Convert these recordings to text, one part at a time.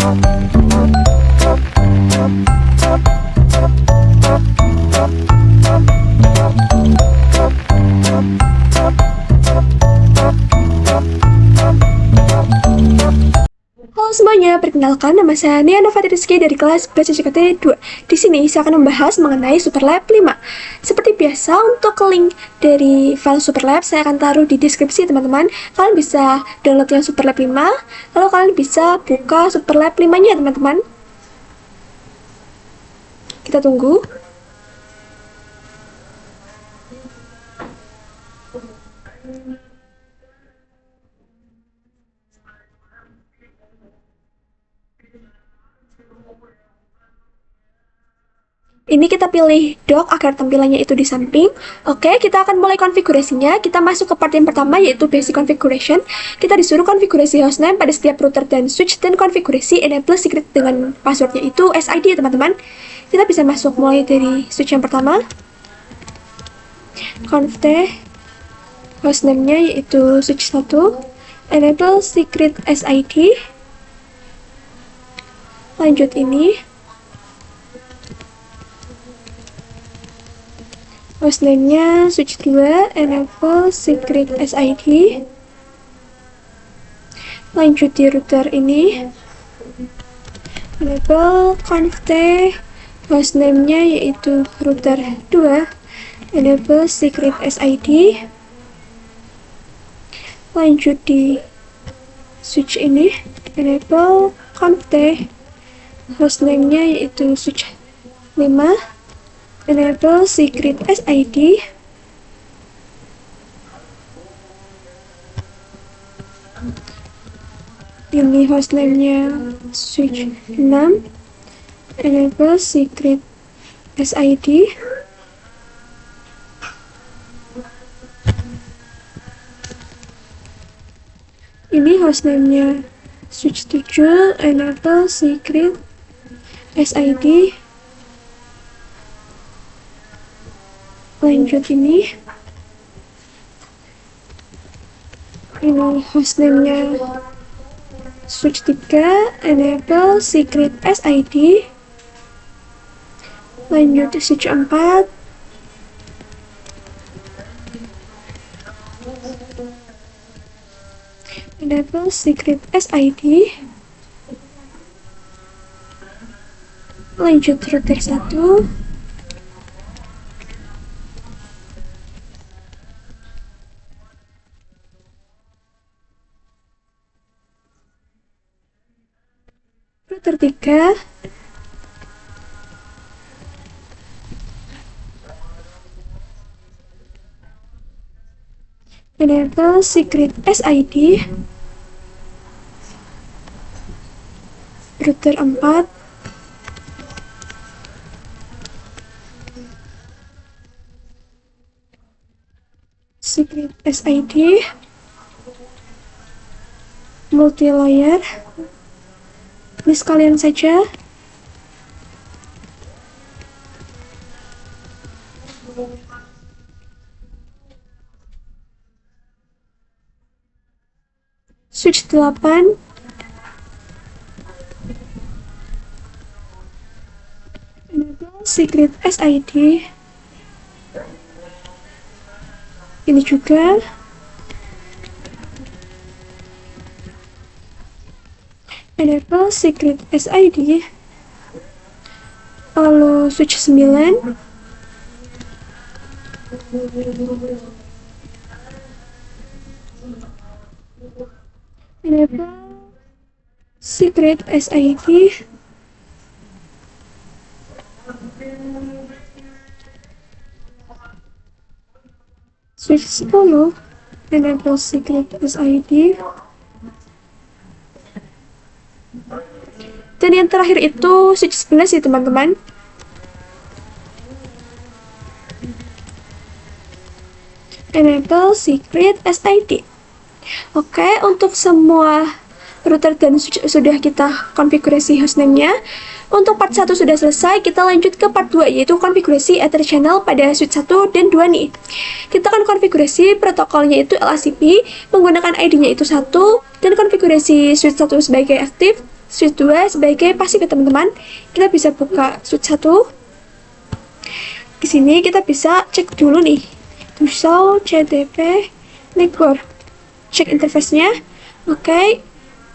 Halo semuanya, perkenalkan nama saya Nia Novatiriski dari kelas Belajar JKT 2. Di sini saya akan membahas mengenai Superlab 5. Seperti biasa, untuk link dari file Superlab saya akan taruh di deskripsi teman-teman. Kalian bisa download yang Superlab 5, lalu kalian bisa buka Superlab 5-nya teman-teman. Kita tunggu. Ini kita pilih dock agar tampilannya itu di samping. Oke, kita akan mulai konfigurasinya. Kita masuk ke part yang pertama, yaitu basic configuration. Kita disuruh konfigurasi hostname pada setiap router dan switch, dan konfigurasi enable secret dengan passwordnya itu SID teman-teman. Kita bisa masuk mulai dari switch yang pertama. Conft hostname-nya yaitu switch 1, enable secret SID. Lanjut ini. Hostname-nya switch 2, enable secret SID. Lanjut di router ini, enable conft hostname-nya yaitu router 2, enable secret SID. Lanjut di switch ini, enable conft hostname-nya yaitu switch 5, enable secret SID. Ini hostname-nya switch 6, enable secret SID. Ini hostname-nya switch 7, enable secret SID. Lanjut ini hostname-nya switch 3, enable secret SID. Lanjut di switch 4, enable secret SID. Lanjut router 1, router 3, enable secret SID. Router 4, secret SID. Multi-layer, ini sekalian saja. Switch 8, enable secret SID. Ini juga. Enable secret SID. Lalu switch 9, enable secret SID. Switch 10, enable secret SID. Dan yang terakhir itu switch 11 ya teman-teman. Enable secret SID. Oke, untuk semua router dan switch sudah kita konfigurasi hostname-nya. Untuk part 1 sudah selesai, kita lanjut ke part 2, yaitu konfigurasi Ether channel pada switch 1 dan 2 nih. Kita akan konfigurasi protokolnya itu LACP, menggunakan ID-nya itu 1, dan konfigurasi switch 1 sebagai aktif, switch 2 sebagai pasif ya teman-teman. Kita bisa buka switch 1. Di sini kita bisa cek dulu nih. Duso CDP Network. Cek interface-nya. Oke.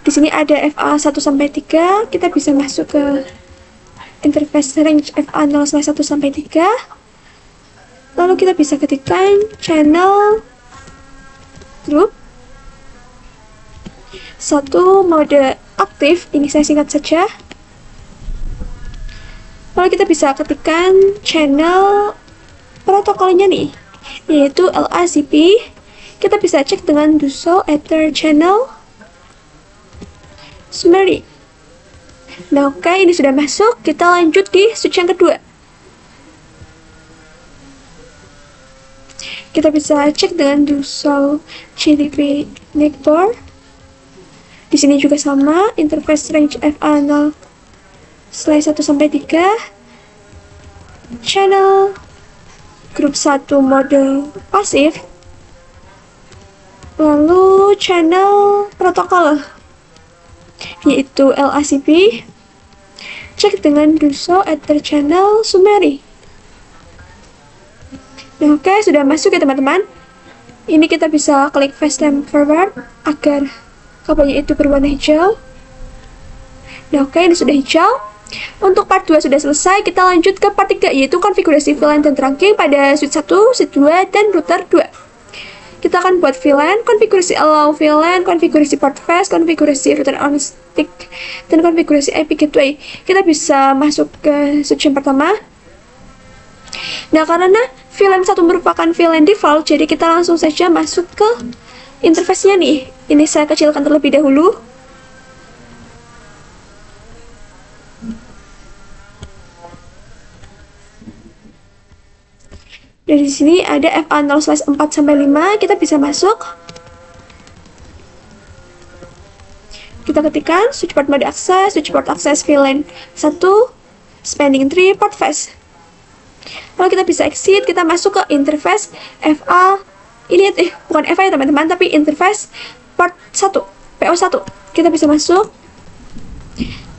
Di sini ada FA 1 sampai 3. Kita bisa masuk ke interface range FA 0/1 sampai 3. Lalu kita bisa ketikkan channel group 1 mode aktif, ini saya singkat saja. Lalu kita bisa ketikkan channel protokolnya nih, yaitu LACP. Kita bisa cek dengan Duso Ether Channel Summary. Nah oke, ini sudah masuk. Kita lanjut di switch yang kedua. Kita bisa cek dengan Duso CDP Network. Di sini juga sama, interface range FA 0/1 sampai 3. Channel grup 1 mode pasif. Lalu channel protokol, yaitu LACP. Cek dengan Duso Ether Channel Summary. Nah, oke, sudah masuk ya teman-teman. Ini kita bisa klik fast time forward agar kabelnya itu berwarna hijau. Nah, oke, ini sudah hijau. Untuk part 2 sudah selesai. Kita lanjut ke part 3, yaitu konfigurasi VLAN dan trunking pada switch 1, switch 2, dan router 2. Kita akan buat VLAN, konfigurasi allow VLAN, konfigurasi port fast, konfigurasi router on stick, dan konfigurasi IP gateway. Kita bisa masuk ke switch yang pertama. Nah, karena VLAN 1 merupakan VLAN default, jadi kita langsung saja masuk ke interface-nya nih. Ini saya kecilkan terlebih dahulu. Dari sini ada FA 0/4 sampai 5, kita bisa masuk. Kita ketikkan switch port mode access, switch port access VLAN 1, spanning tree, port fast. Lalu kita bisa exit, kita masuk ke interface FA, ini bukan FA ya teman-teman, tapi interface port 1, PO1. Kita bisa masuk.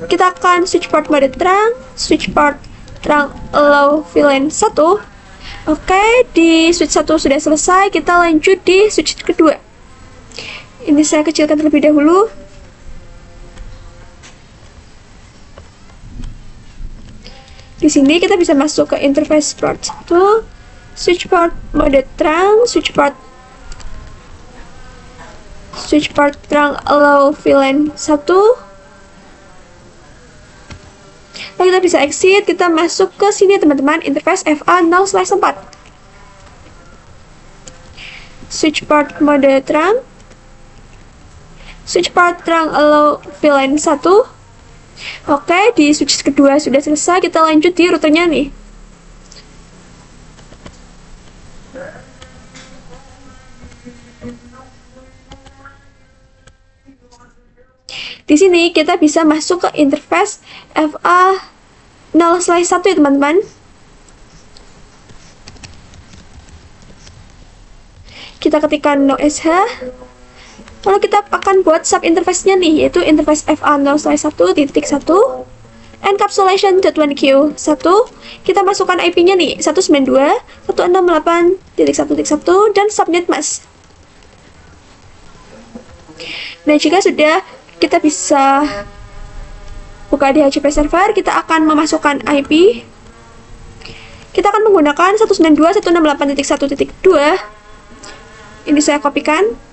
Kita akan switch port mode trunk, switch port trunk allow VLAN 1. Oke, di switch 1 sudah selesai, kita lanjut di switch kedua. Ini saya kecilkan terlebih dahulu. Di sini kita bisa masuk ke interface port 1, switch port mode trunk, switch port trunk allow VLAN 1. Lalu kita bisa exit, kita masuk ke sini teman-teman, interface FA 0/4. Switch port mode trunk, switch port trunk allow VLAN 1. Oke, di switch kedua sudah selesai, kita lanjut di routernya nih. Di sini kita bisa masuk ke interface FA 0/1 ya teman-teman. Kita ketikkan no sh. Lalu kita akan buat sub interface-nya nih, yaitu interface FA 0/1.1 encapsulation.1q1. Kita masukkan IP-nya nih, 192.168.1.1 dan subnet mask. Nah, jika sudah, kita bisa buka DHCP server. Kita akan memasukkan IP. Kita akan menggunakan 192.168.1.2. Ini saya kopikan.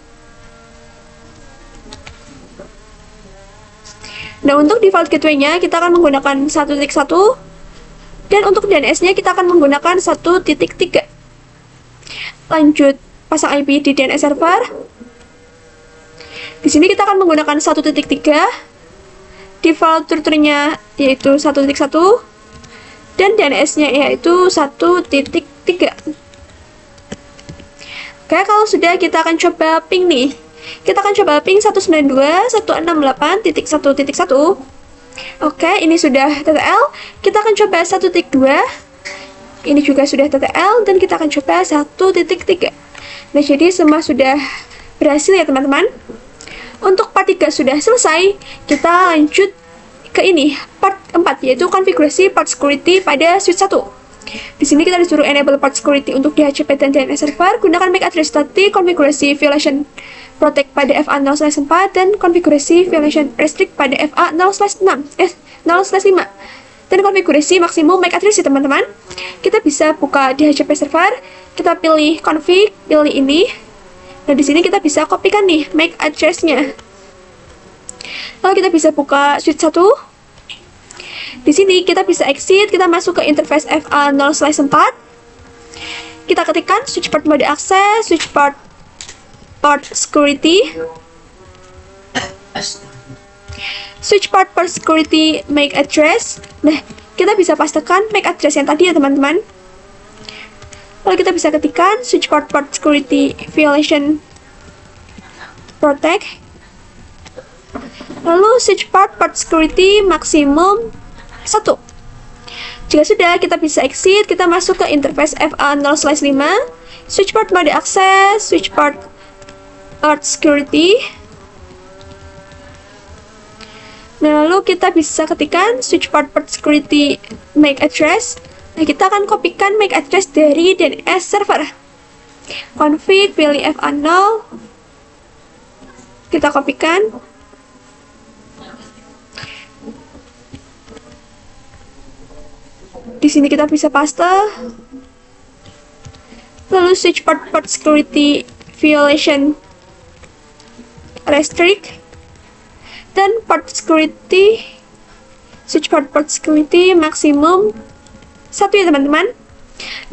Nah, untuk default gateway-nya kita akan menggunakan 1.1, dan untuk DNS-nya kita akan menggunakan 1.3. Lanjut pasang IP di DNS server. Di sini kita akan menggunakan 1.3. Default routernya yaitu 1.1 dan DNS-nya yaitu 1.3. Oke, kalau sudah kita akan coba ping nih. Kita akan coba ping 192.168.1.1. Oke, ini sudah TTL. Kita akan coba 1.2. Ini juga sudah TTL dan kita akan coba 1.3. Nah, jadi semua sudah berhasil ya teman-teman. Untuk part 3 sudah selesai. Kita lanjut ke ini, part 4, yaitu konfigurasi part security pada switch 1. Di sini kita disuruh enable part security untuk DHCP dan DNS server, gunakan MAC address static, konfigurasi violation protect pada FA0/4, dan konfigurasi violation restrict pada FA0/5. Dan konfigurasi maksimum MAC address ya teman-teman. Kita bisa buka DHCP server, kita pilih config, pilih ini. Nah, di sini kita bisa kopikan nih MAC address-nya. Lalu kita bisa buka switch 1. Di sini kita bisa exit, kita masuk ke interface FA0/4. Kita ketikkan switch port mode access, switch port security, switch port security MAC address. Nah, kita bisa pastekan MAC address yang tadi ya teman-teman. Lalu kita bisa ketikkan switch port security violation protect. Lalu switch port security maksimum 1. Jika sudah, kita bisa exit, kita masuk ke interface FA0/5, switch port mode access, switch port security. Nah, lalu kita bisa ketikkan switch port security MAC address. Nah, kita akan kopikan MAC address dari DNS server. Config, pilih FA0. Kita kopikan. Di sini kita bisa paste. Lalu switch port security violation restrict, dan port security, switch port security maksimum 1 ya teman-teman.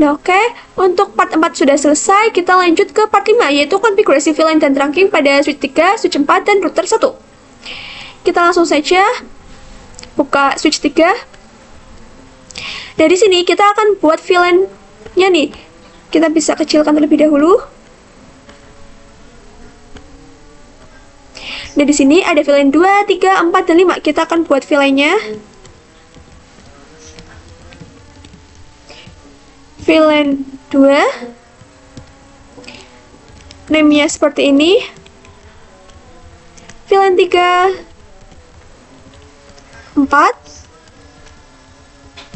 Nah, oke, untuk part 4 sudah selesai, kita lanjut ke part 5, yaitu konfigurasi VLAN dan trunking pada switch 3, switch 4, dan router 1. Kita langsung saja buka switch 3. Dari sini kita akan buat VLAN-nya nih. Kita bisa kecilkan terlebih dahulu. Nah, di sini ada VLAN 2, 3, 4, dan 5. Kita akan buat VLAN-nya. VLAN 2. Name-nya seperti ini. VLAN 3, 4,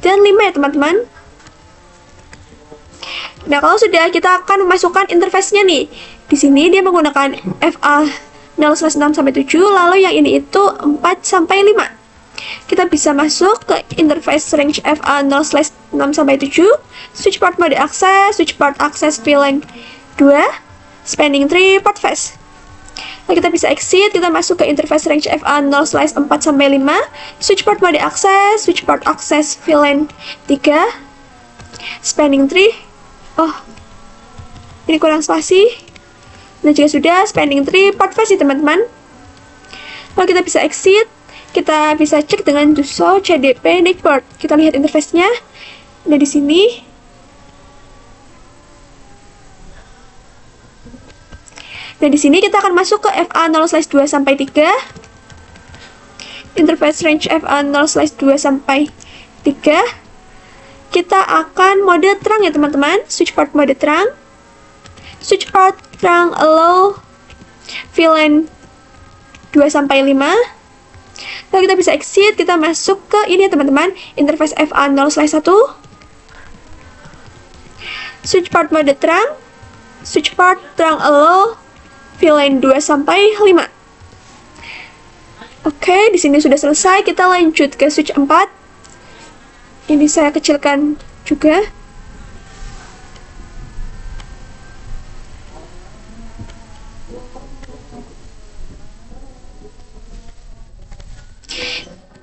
dan 5 ya teman-teman. Nah, kalau sudah, kita akan memasukkan interface-nya nih. Di sini dia menggunakan FA0/6-7, lalu yang ini itu 4-5. Kita bisa masuk ke interface range FA0/6-7, switch port mode access, switch port access VLAN 2, spanning tree, port face. Lalu kita bisa exit, kita masuk ke interface range FA0/4-5, switch port mode access, switch port access VLAN 3, spanning tree. Oh, ini kurang spasi. Nah, jika sudah, spanning tree, port face ya teman-teman. Lalu kita bisa exit, kita bisa cek dengan do show CDP network. Kita lihat interface-nya. Nah, di sini. Nah, di sini kita akan masuk ke FA0/2-3. Interface range FA0/2-3. Kita akan mode terang ya teman-teman. Switch port mode terang. Switch port terang allow VLAN 2-5. Lalu kita bisa exit, kita masuk ke ini ya teman-teman, interface FA0/1. Switch port mode terang. Switch port terang allow VLAN 2-5. Oke, di sini sudah selesai. Kita lanjut ke switch 4. Ini saya kecilkan juga.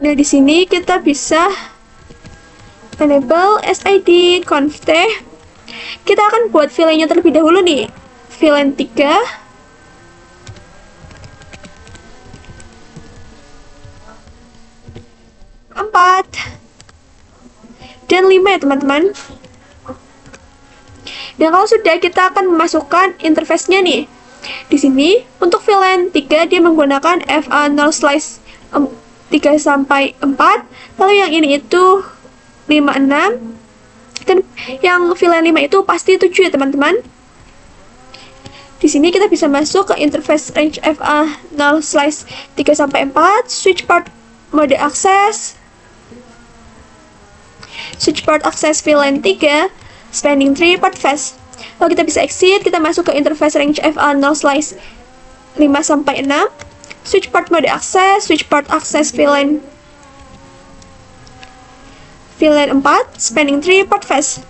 Nah, di sini kita bisa enable SID conft. Kita akan buat VLAN-nya terlebih dahulu nih. VLAN 3. Dan 5 ya teman-teman. Dan kalau sudah, kita akan memasukkan interface-nya nih. Di sini untuk VLAN 3 dia menggunakan FA0/3-4. Lalu yang ini itu 5-6. Dan yang VLAN 5 itu pasti 7 ya teman-teman. Di sini kita bisa masuk ke interface range FA0/3-4, switch port mode akses, switch port akses VLAN 3, spanning tree port fast. Lalu kita bisa exit, kita masuk ke interface range FA0 slice 5-6, switch port mode akses, switch port akses VLAN 4, spanning tree port fast.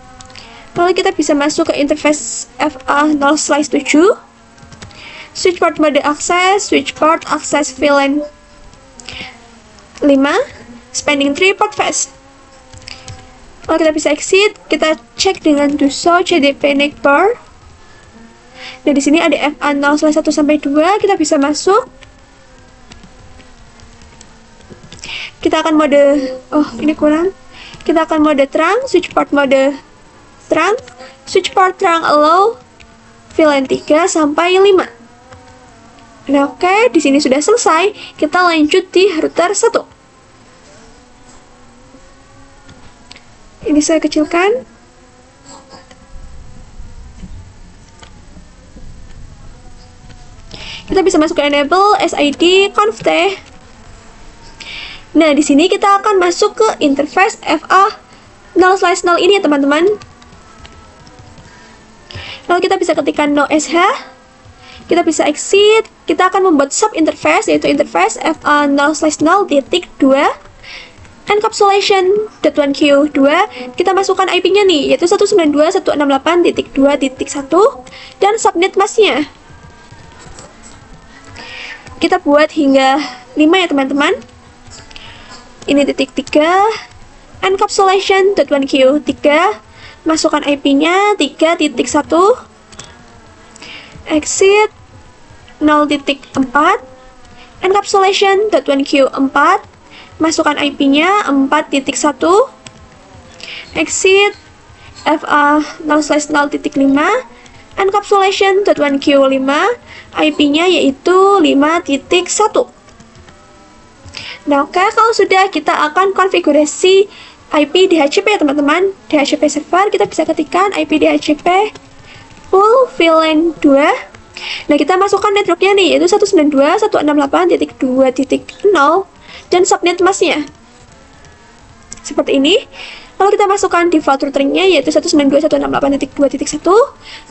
Lalu kita bisa masuk ke interface FA0 slice 7, switch port mode akses, switch port akses VLAN 5, spanning tree port fast. Lalu kita bisa exit, kita cek dengan do show CDP neighbor. Nah, di sini ada FA0/1-2, kita bisa masuk. Kita akan mode, ini kurang. Kita akan mode terang, switch port mode terang, switch port terang allow VLAN 3 sampai 5. Nah, oke, di sini sudah selesai. Kita lanjut di router 1. Ini saya kecilkan. Kita bisa masuk ke enable SID conft. Nah, di sini kita akan masuk ke interface FA0/0 ini ya, teman-teman. Lalu kita bisa ketikkan no sh. Kita bisa exit. Kita akan membuat sub interface, yaitu interface FA0/0.2 encapsulation.1q2. Kita masukkan IP-nya nih, yaitu 192.168.2.1 dan subnet masknya kita buat hingga 5 ya, teman-teman. Ini titik 3 encapsulation.1q3, masukkan IP-nya 3.1, exit 0.4 encapsulation.1q4, masukkan IP-nya 4.1, exit FA0/0.5 encapsulation.1q5, IP-nya yaitu 5.1. Nah, oke, kalau sudah, kita akan konfigurasi IP DHCP ya, teman-teman. DHCP server, kita bisa ketikkan IP DHCP full VLAN 2. Nah, kita masukkan networknya nih, yaitu 192.168.2.0 dan subnet masknya seperti ini. Lalu kita masukkan default routernya, yaitu 192.168.2.1.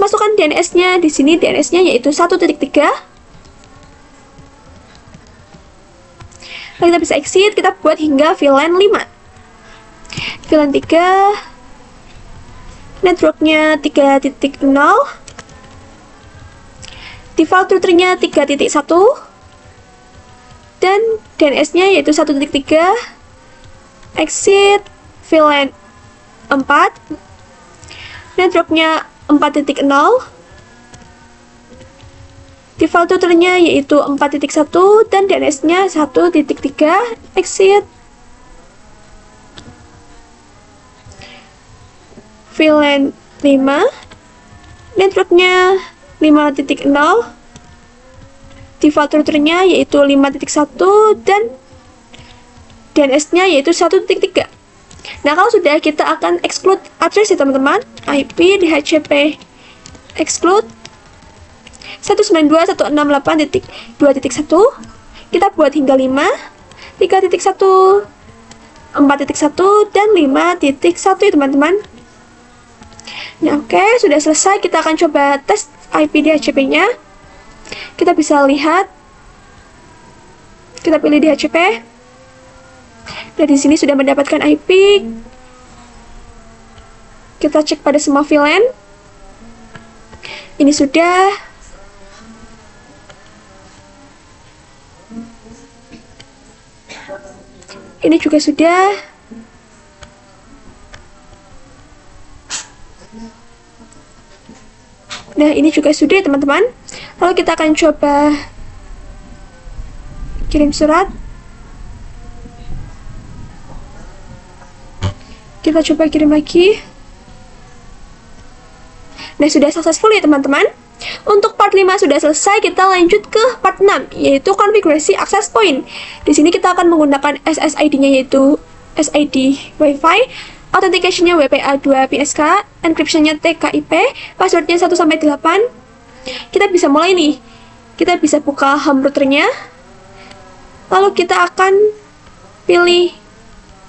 Masukkan DNS-nya, di sini DNS-nya yaitu 1.3. Lalu kita bisa exit, kita buat hingga VLAN 5. VLAN 3, networknya 3.0, default routernya 3.1, dan DNS-nya yaitu 1.3, exit VLAN 4, networknya 4.0, default routernya yaitu 4.1 dan DNS-nya 1.3, exit VLAN 5, networknya 5.0, default routernya yaitu 5.1 dan DNS-nya yaitu 1.3. Nah, kalau sudah, kita akan exclude address ya, teman-teman. IP DHCP exclude 192.168.2.1. Kita buat hingga 5, 3.1, 4.1 dan 5.1 ya, teman-teman. Nah, oke, sudah selesai. Kita akan coba tes IP DHCP-nya. Kita bisa lihat. Kita pilih DHCP. Nah, di sini sudah mendapatkan IP. Kita cek pada semua VLAN. Ini sudah. Ini juga sudah. Nah, ini juga sudah, teman-teman. Lalu kita akan coba kirim surat. Kita coba kirim lagi. Nah, sudah successful ya, teman-teman. Untuk part 5 sudah selesai, kita lanjut ke part 6, yaitu konfigurasi access point. Di sini kita akan menggunakan SSID-nya, yaitu SID Wi-Fi, authentication-nya WPA2 PSK, encryption-nya TKIP, password-nya 1-8. Kita bisa mulai nih. Kita bisa buka home router-nya. Lalu kita akan pilih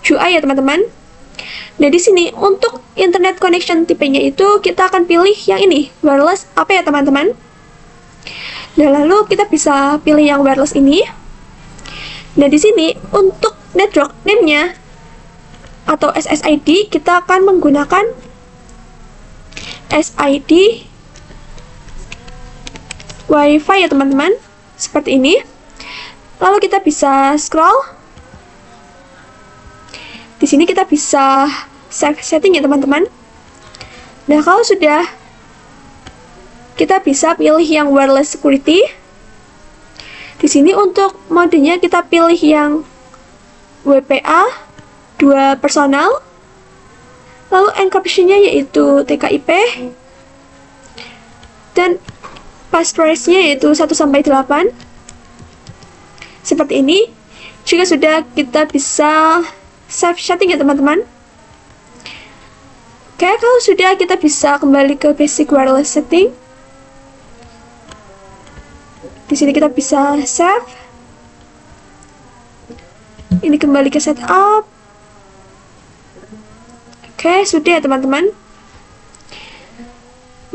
UI ya teman-teman. Nah, di sini untuk internet connection tipenya itu kita akan pilih yang ini, wireless apa ya teman-teman? Nah, lalu kita bisa pilih yang wireless ini. Nah, di sini untuk network name-nya atau SSID kita akan menggunakan SID Wi-Fi ya teman-teman, seperti ini. Lalu kita bisa scroll. Di sini kita bisa save setting ya teman-teman. Nah, kalau sudah, kita bisa pilih yang wireless security. Di sini untuk modenya kita pilih yang WPA 2 personal. Lalu encryption-nya yaitu TKIP. Dan passphrase-nya yaitu 1-8. Seperti ini. Jika sudah, kita bisa save setting ya teman-teman. Oke, kalau sudah, kita bisa kembali ke basic wireless setting. Di sini kita bisa save. Ini kembali ke setup. Oke, sudah ya teman-teman.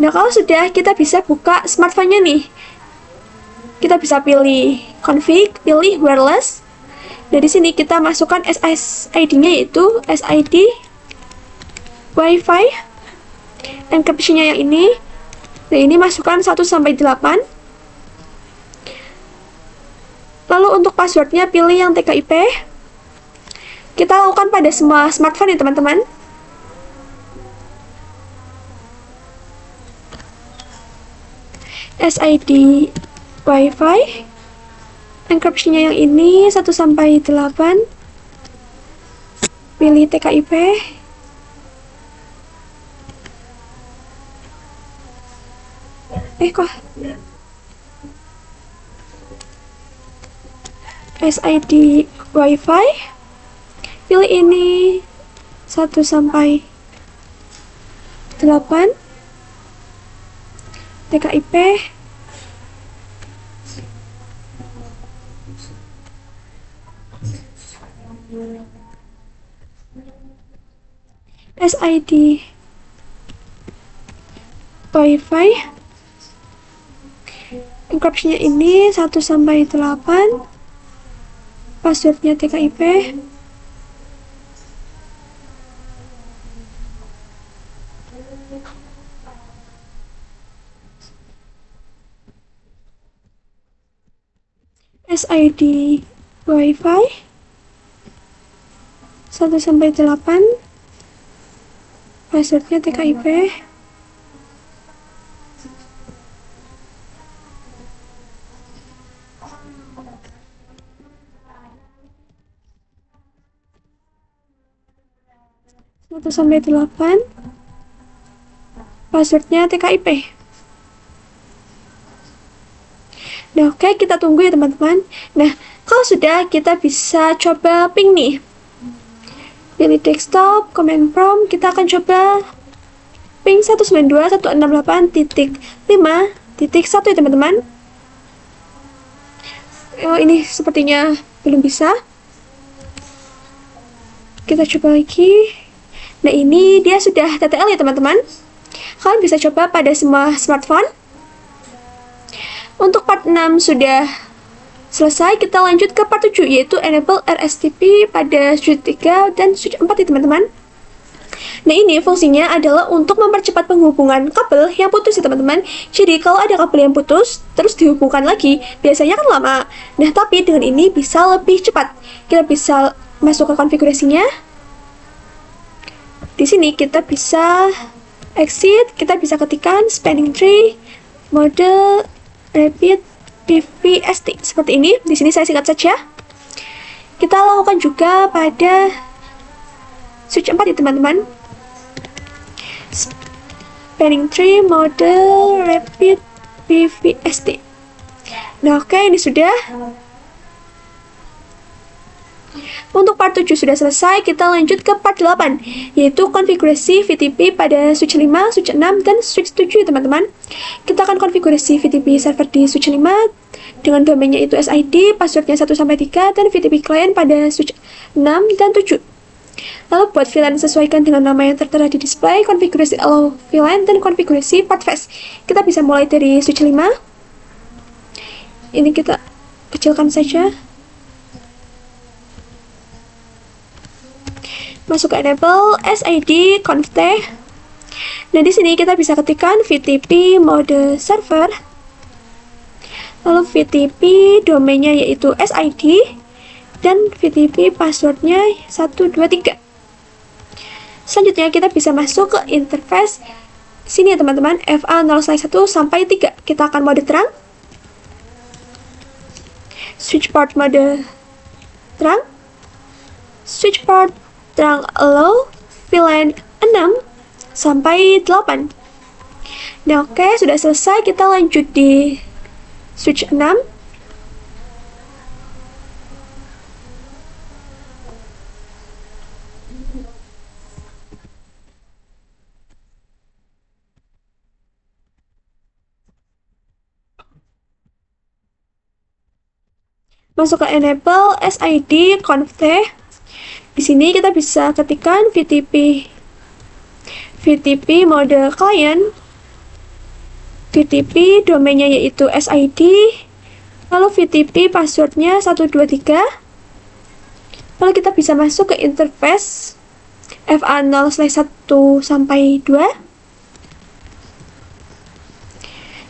Nah, kalau sudah, kita bisa buka smartphone-nya nih. Kita bisa pilih config, pilih wireless. Dari sini kita masukkan SSID-nya yaitu SID Wi-Fi. Encryption-nya yang ini. Nah, ini masukkan 1-8. Lalu untuk password-nya pilih yang TKIP. Kita lakukan pada semua smartphone ya teman-teman. SID Wi-Fi. Encryption-nya yang ini 1-8. Pilih TKIP. Kok SID Wi-Fi. Pilih ini 1-8. TKIP. SID Wi-Fi. Encryption-nya ini 1-8. Password-nya TKIP. SID Wi-Fi 1-8. Passwordnya TKIP. Sampai 8. Passwordnya TKIP. Nah, oke, kita tunggu ya teman-teman. Nah, kalau sudah, kita bisa coba ping nih. Pilih desktop, command prompt, kita akan coba ping 192.168.5.1 ya teman-teman. Oh, ini sepertinya belum bisa. Kita coba lagi. Nah, ini dia sudah TTL ya teman-teman. Kalian bisa coba pada semua smartphone. Untuk part 6 sudah selesai, kita lanjut ke part 7 yaitu enable RSTP pada switch 3 dan switch 4 ya teman-teman. Nah, ini fungsinya adalah untuk mempercepat penghubungan kabel yang putus ya teman-teman. Jadi kalau ada kabel yang putus terus dihubungkan lagi, biasanya kan lama. Nah, tapi dengan ini bisa lebih cepat. Kita bisa masuk ke konfigurasinya. Di sini kita bisa exit, kita bisa ketikkan spanning tree mode rapid PVST seperti ini. Di sini saya singkat saja. Kita lakukan juga pada switch 4 ya teman-teman. Spanning tree mode rapid PVST. Nah, oke, ini sudah. Untuk part 7 sudah selesai, kita lanjut ke part 8 yaitu konfigurasi VTP pada switch 5, switch 6, dan switch 7 ya teman-teman. Kita akan konfigurasi VTP server di switch 5 dengan domainnya itu SID, passwordnya 1-3, dan VTP client pada switch 6 dan 7. Lalu buat VLAN sesuaikan dengan nama yang tertera di display, konfigurasi allow VLAN, dan konfigurasi port fetch. Kita bisa mulai dari switch 5. Ini kita kecilkan saja. Masuk ke enable SID conft. Nah, di sini kita bisa ketikkan VTP mode server. Lalu VTP domainnya yaitu SID dan VTP passwordnya 123. Selanjutnya kita bisa masuk ke interface sini ya teman-teman, FA0/1 sampai 3. Kita akan mode terang. Switch port mode terang. Switch port terang allow VLAN 6 sampai 8. Nah, oke, sudah selesai. Kita lanjut di switch 6. Masuk ke enable SID conft. Di sini kita bisa ketikkan VTP mode client, VTP domainnya yaitu SID, lalu VTP passwordnya 123. Lalu kita bisa masuk ke interface FA0/1 sampai 2.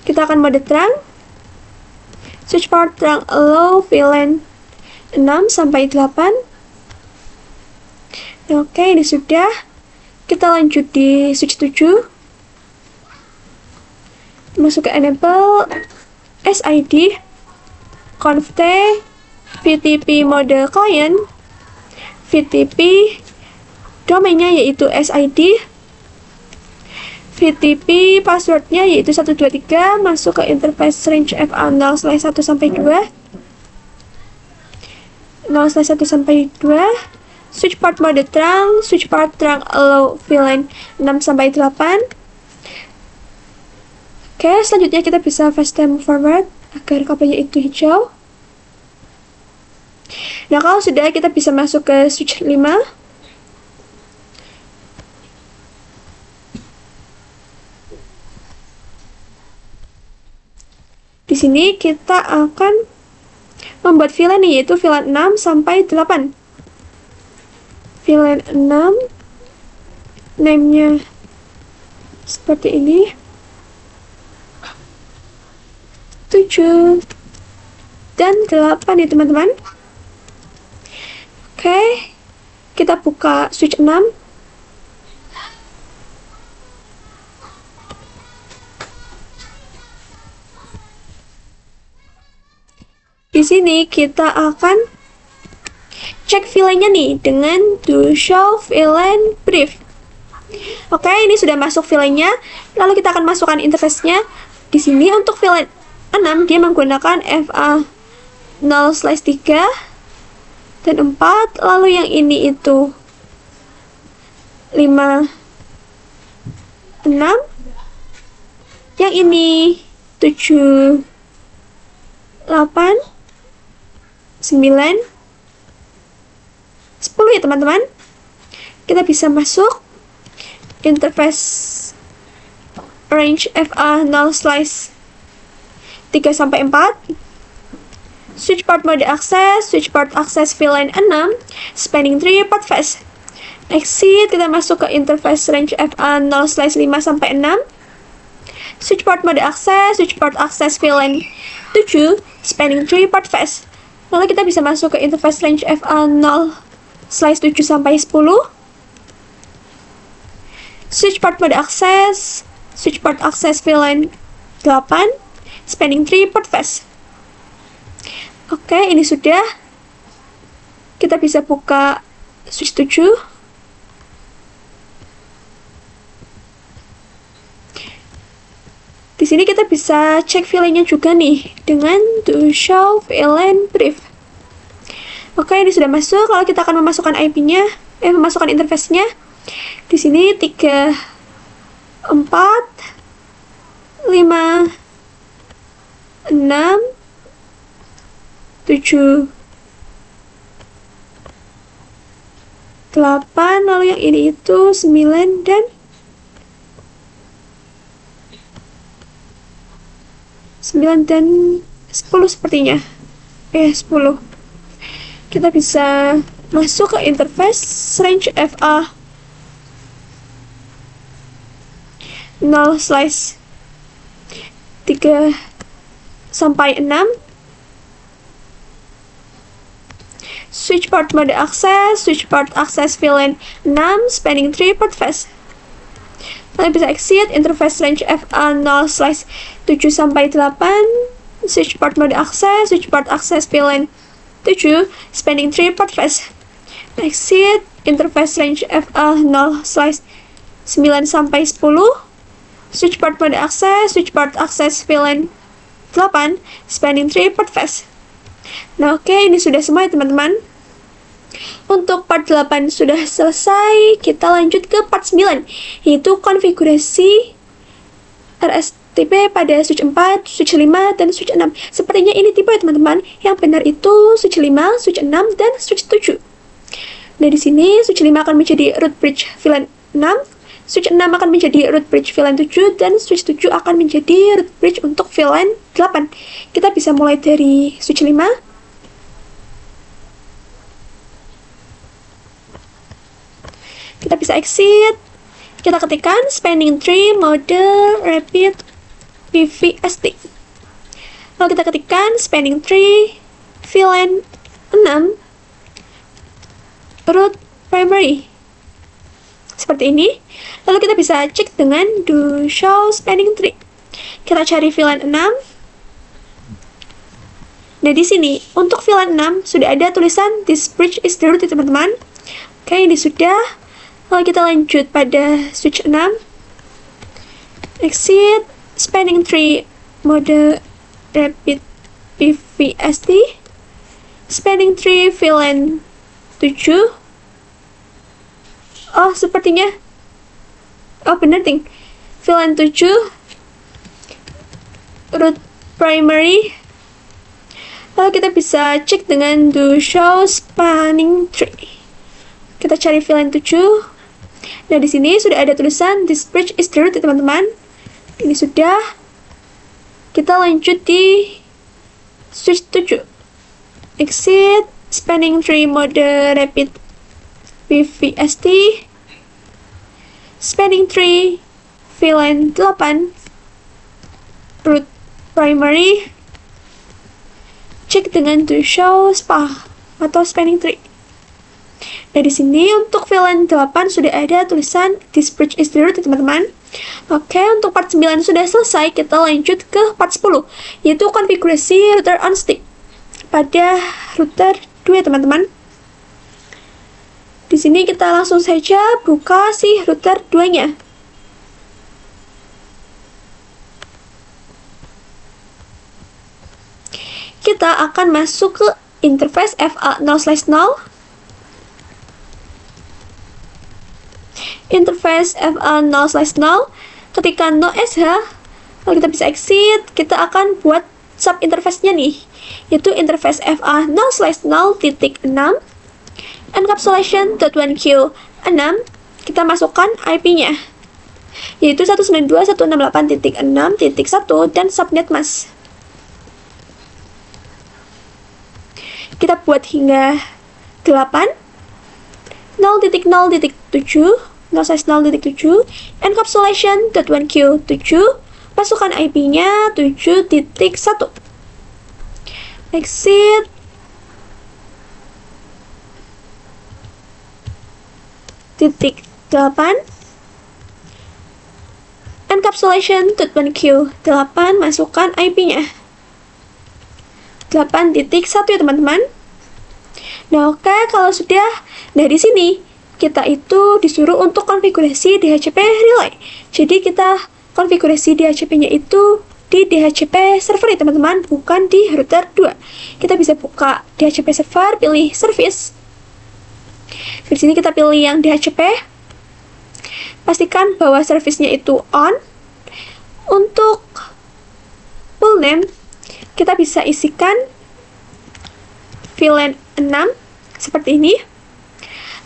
Kita akan mode terang. Switch port terang allow VLAN 6 sampai 8. Oke, ini sudah. Kita lanjut di switch 7. Masuk ke enable SID conft VTP mode client, VTP domainnya yaitu SID, VTP passwordnya yaitu 123. Masuk ke interface range FA0/1 sampai 2. 0/1 sampai 2. Switch port mode terang, switch port terang allow VLAN 6 sampai 8. Oke, selanjutnya kita bisa fast time forward agar kabelnya itu hijau. Nah, kalau sudah, kita bisa masuk ke switch 5. Di sini kita akan membuat VLAN yaitu VLAN 6 sampai 8. VLAN 6, name-nya seperti ini, 7 dan 8 ya teman-teman. Oke, kita buka switch 6. Di sini kita akan cek VLAN-nya nih dengan to show VLAN brief. Oke, ini sudah masuk VLAN-nya. Lalu kita akan masukkan interface-nya. Di sini untuk VLAN 6 dia menggunakan FA0/3 dan 4. Lalu yang ini itu 5, 6. Yang ini 7, 8, 9, 10 ya teman-teman. Kita bisa masuk interface range FA0/3 sampai 4. Switch port mode access, switch port access VLAN 6, spanning tree port fetch. Exit, kita masuk ke interface range FA0/5 sampai 6. Switch port mode access, switch port access VLAN 7, spanning tree port fetch. Lalu kita bisa masuk ke interface range FA0/7 sampai 10. Switch port mode access, switch port access VLAN 8, spanning tree port fetch. Oke, ini sudah. Kita bisa buka switch 7. Di sini kita bisa cek VLAN-nya juga nih dengan to show VLAN brief. Oke, ini sudah masuk. Lalu kita akan memasukkan IP-nya, memasukkan interface-nya. Di sini 3, 4, 5, 6, 7, 8, lalu yang ini itu 9 dan 10 sepertinya. 10. Kita bisa masuk ke interface range FA 0/3 sampai 6. Switch port mode access, switch port access VLAN 6, spanning 3 port phase. Kalian bisa exit interface range FA 0/7 sampai 8, switch port mode access, switch port access VLAN 7, spanning 3 port phase. Exit interface range FA 0/9 sampai 10, switch port mode access, switch port access VLAN 8, spanning 3 port phase. Nah, oke, ini sudah semua ya teman-teman. Untuk part 8 sudah selesai, kita lanjut ke part 9, yaitu konfigurasi RSTP pada switch 4, switch 5, dan switch 6. Sepertinya ini tipe ya teman-teman. Yang benar itu switch 5, switch 6, dan switch 7. Nah, di sini switch 5 akan menjadi root bridge VLAN 6, switch 6 akan menjadi root bridge VLAN 7, dan switch 7 akan menjadi root bridge untuk VLAN 8. Kita bisa mulai dari switch 5. Kita bisa exit. Kita ketikkan spanning tree mode rapid PVST. Lalu kita ketikkan spanning tree VLAN 6 root primary. Seperti ini. Lalu kita bisa cek dengan do show spanning tree. Kita cari VLAN 6. Nah, di sini untuk VLAN 6 sudah ada tulisan this bridge is the root ya teman-teman. Oke, ini sudah. Lalu kita lanjut pada switch 6. Exit spanning tree mode rapid PVST, spanning tree VLAN 7. Oh, sepertinya benar ting. VLAN 7 root primary. Lalu kita bisa cek dengan do show spanning tree. Kita cari VLAN 7. Nah, di sini sudah ada tulisan this bridge is the root ya teman-teman. Ini sudah. Kita lanjut di switch 7. Exit spanning tree mode rapid PVST, spanning tree VLAN 8 root primary. Cek dengan to show spa atau spanning tree. Nah, di sini untuk VLAN 8 sudah ada tulisan this bridge is the root ya teman-teman. Oke, untuk part 9 sudah selesai. Kita lanjut ke part 10, yaitu konfigurasi router on stick pada router 2 ya teman-teman. Di sini kita langsung saja buka si router 2-nya. Kita akan masuk ke interface FA 0/0. Interface FA 0/0, ketika no sh, lalu kita bisa exit. Kita akan buat sub interface-nya nih, yaitu interface FA 0/0.6 encapsulation.1q 6. Kita masukkan IP-nya, yaitu 192.168.6.1 dan subnet mask. Kita buat hingga 8, 0.0.7, 0/0.7, encapsulation.1q 7, masukkan IP-nya 7.1. Exit. Titik 8, encapsulation.1q 8, masukkan IP-nya 8.1 ya teman-teman. Nah, oke, kalau sudah, nah di sini kita itu disuruh untuk konfigurasi DHCP relay. Jadi kita konfigurasi DHCP-nya itu di DHCP server ya teman-teman, bukan di router 2. Kita bisa buka DHCP server, pilih service. Di sini kita pilih yang DHCP. Pastikan bahwa service-nya itu on. Untuk full name kita bisa isikan VLAN 6 seperti ini.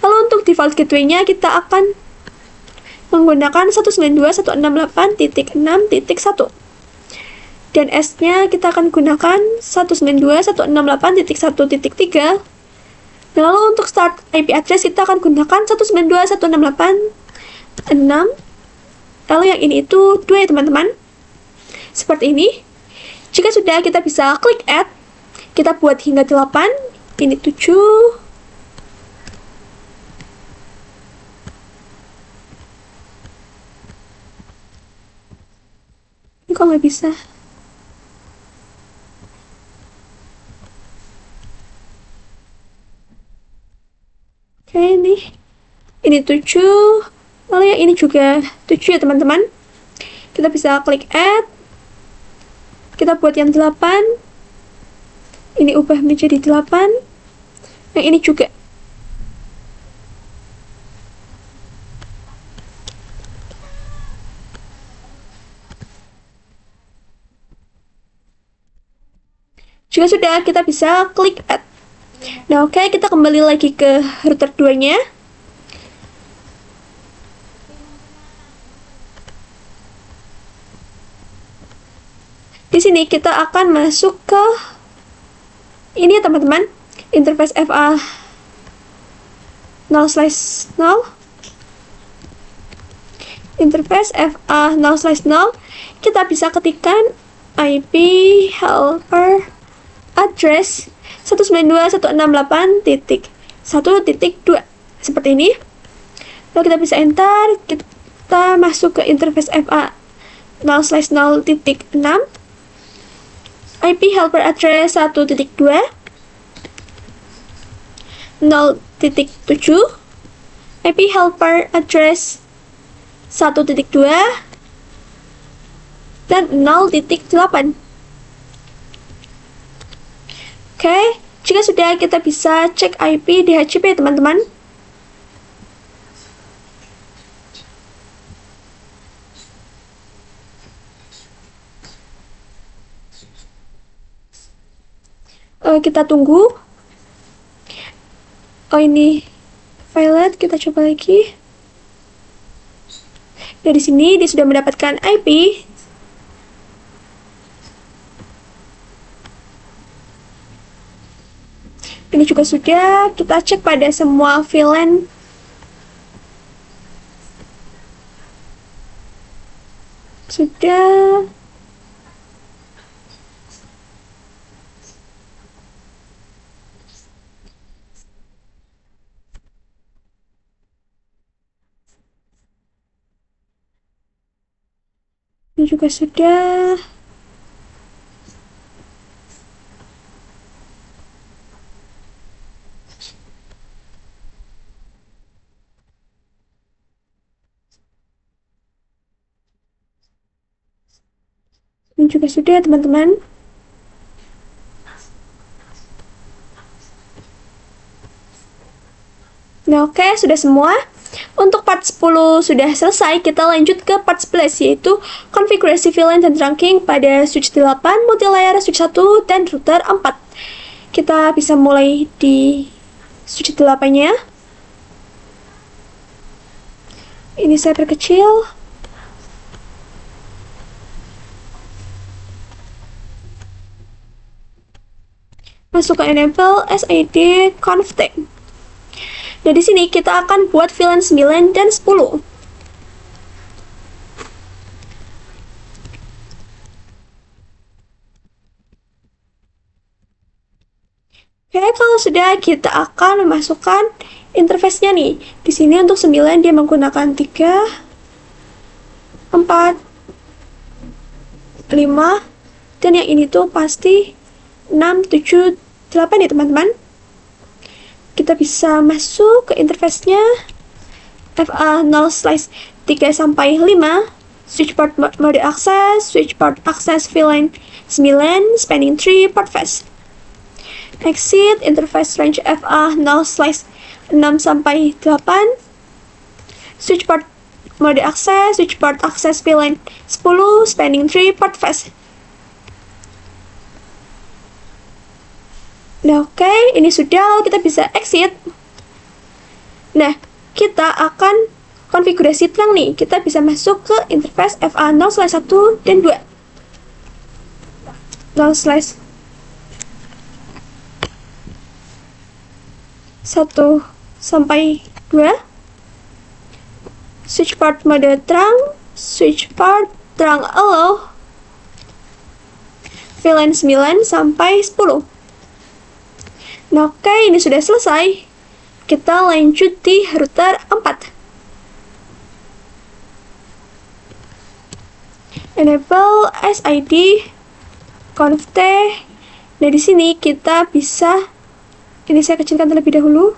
Lalu untuk default gateway-nya kita akan menggunakan 192.168.6.1 dan S-nya kita akan gunakan 192.168.1.3. Lalu untuk start IP address kita akan gunakan 192.168.6. Lalu yang ini itu 2 ya teman-teman. Seperti ini. Jika sudah, kita bisa klik add. Kita buat hingga 8. Ini 7. Ini kok nggak bisa? Oke, ini 7. Lalu yang ini juga 7 ya teman-teman. Kita bisa klik add. Kita buat yang 8. Ini ubah menjadi 8. Yang ini juga. Jika sudah, kita bisa klik add. Nah, oke, kita kembali lagi ke router 2-nya. Di sini kita akan masuk ke ini ya teman-teman, interface FA 0/0. Interface FA 0/0. Kita bisa ketikkan IP helper address 192.168.1.2 seperti ini. Lalu kita bisa enter. Kita masuk ke interface FA 0/0.6. IP helper address 1.2 0.7. IP helper address 1.2 dan 0.8. Oke, jika sudah, kita bisa cek IP DHCP teman-teman. Kita tunggu. Oh, ini violet, kita coba lagi. Dari sini dia sudah mendapatkan IP. Ini juga sudah. Kita cek pada semua VLAN. Sudah. Ini juga sudah. Ini juga sudah teman-teman. Nah, oke, sudah semua. Untuk part 10 sudah selesai, kita lanjut ke part 11, yaitu konfigurasi VLAN dan trunking pada switch 8, multilayer switch 1, dan router 4. Kita bisa mulai di switch 8-nya. Ini saya perkecil. Masuk ke enable SID config. Nah, di sini kita akan buat VLAN 9 dan 10. Oke, kalau sudah, kita akan memasukkan interface-nya nih. Di sini untuk 9 dia menggunakan 3, 4, 5, dan yang ini tuh pasti 6, 7, 8 ya teman-teman. Kita bisa masuk ke interface-nya FA 0/3 sampai 5, switch port mode access, switch port access VLAN 9, spanning tree, port fast. Exit interface range FA 0/6 sampai 8, switch port mode access, switch port access VLAN 10, spanning tree, port fast. Nah, oke, ini sudah, kita bisa exit. Nah, kita akan konfigurasi terang nih. Kita bisa masuk ke interface FA0/1 dan 2. 0/1 sampai 2. Switch port mode terang, switch port terang allow, VLAN 9 sampai 10. Nah, oke, ini sudah selesai. Kita lanjut di router 4. Enable SID conft. Nah, di sini kita bisa, ini saya kecilkan terlebih dahulu.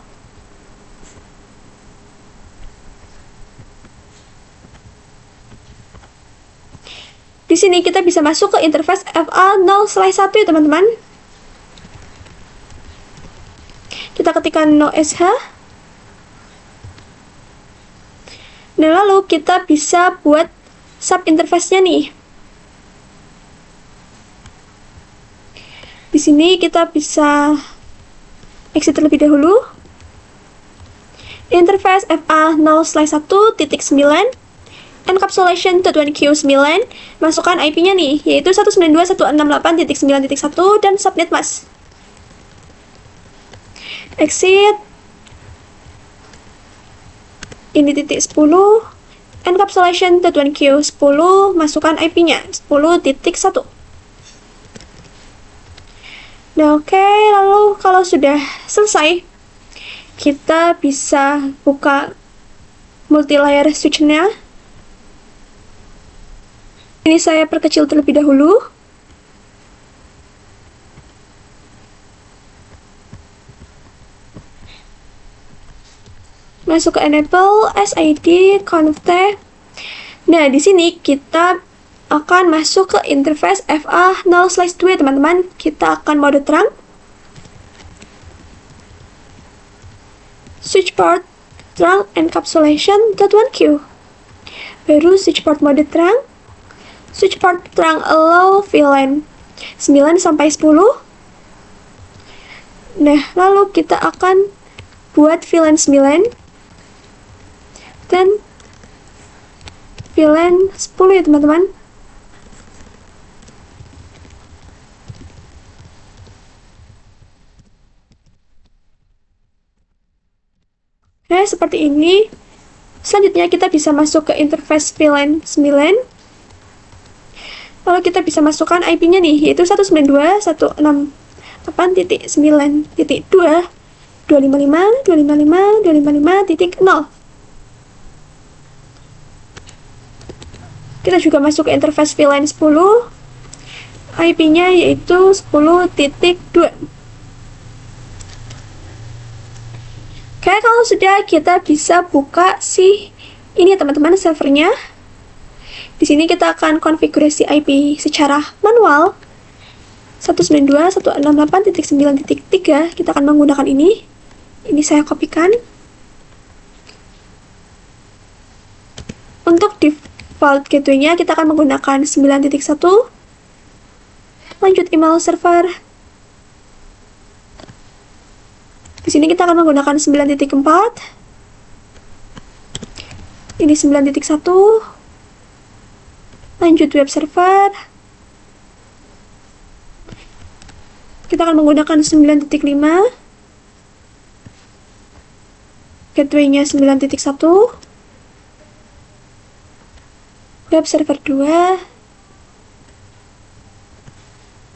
Di sini kita bisa masuk ke interface FA0/1 ya teman-teman. Kita ketikkan no-sh. Nah, lalu kita bisa buat sub interface-nya nih. Di sini kita bisa exit terlebih dahulu. Interface FA0/1.9 encapsulation.1Q9, masukkan IP-nya nih, yaitu 192.168.9.1 dan subnet mas. Exit. Ini titik 10, encapsulation.1Q10, masukkan IP-nya 10.1. Nah, oke, lalu kalau sudah selesai, kita bisa buka multi-layer switch-nya. Ini saya perkecil terlebih dahulu. Masuk ke enable SID conft. Nah, di sini kita akan masuk ke interface FA0/2 teman-teman. Kita akan mode terang, switch port terang encapsulation.1Q, baru switch port mode terang, switch port terang allow VLAN 9 sampai 10. Nah, lalu kita akan buat VLAN 9 dan VLAN 10 ya teman-teman. Nah, seperti ini. Selanjutnya kita bisa masuk ke interface VLAN 9. Lalu kita bisa masukkan IP-nya nih, yaitu 192.168.9.2, 255.255.255.0. Kita juga masuk ke interface VLAN 10. IP-nya yaitu 10.2. Oke, kalau sudah, kita bisa buka ini ya teman-teman, servernya. Di sini kita akan konfigurasi IP secara manual. 192.168.9.3. Kita akan menggunakan ini. Ini saya kopikan. Untuk default gateway-nya kita akan menggunakan 9.1. Lanjut email server. Di sini kita akan menggunakan 9.4. Ini 9.1. Lanjut web server. Kita akan menggunakan 9.5. Gateway-nya 9.1. Web server 2.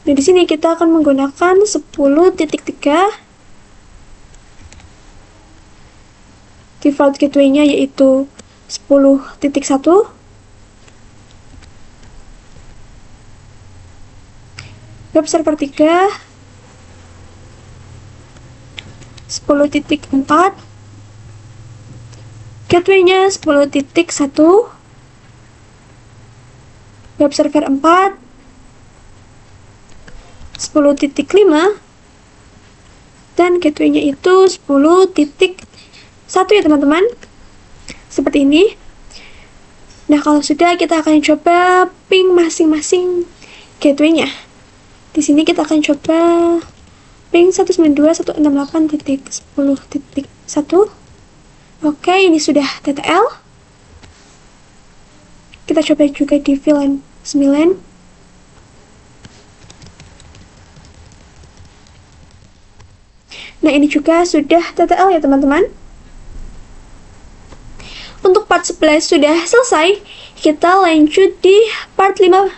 Nah, di sini kita akan menggunakan 10.3. Default gateway-nya yaitu 10.1. Web server 3 10.4. Gateway-nya 10.1. Web server 4 10.5. Dan gateway-nya itu 10.1 ya teman-teman. Seperti ini. Nah, kalau sudah, kita akan coba ping masing-masing gateway-nya. Di sini kita akan coba ping 192.168.10.1. Oke, ini sudah TTL. Kita coba juga di VLAN 9. Nah, ini juga sudah TTL ya teman-teman. Untuk part 11 sudah selesai. Kita lanjut di part 5.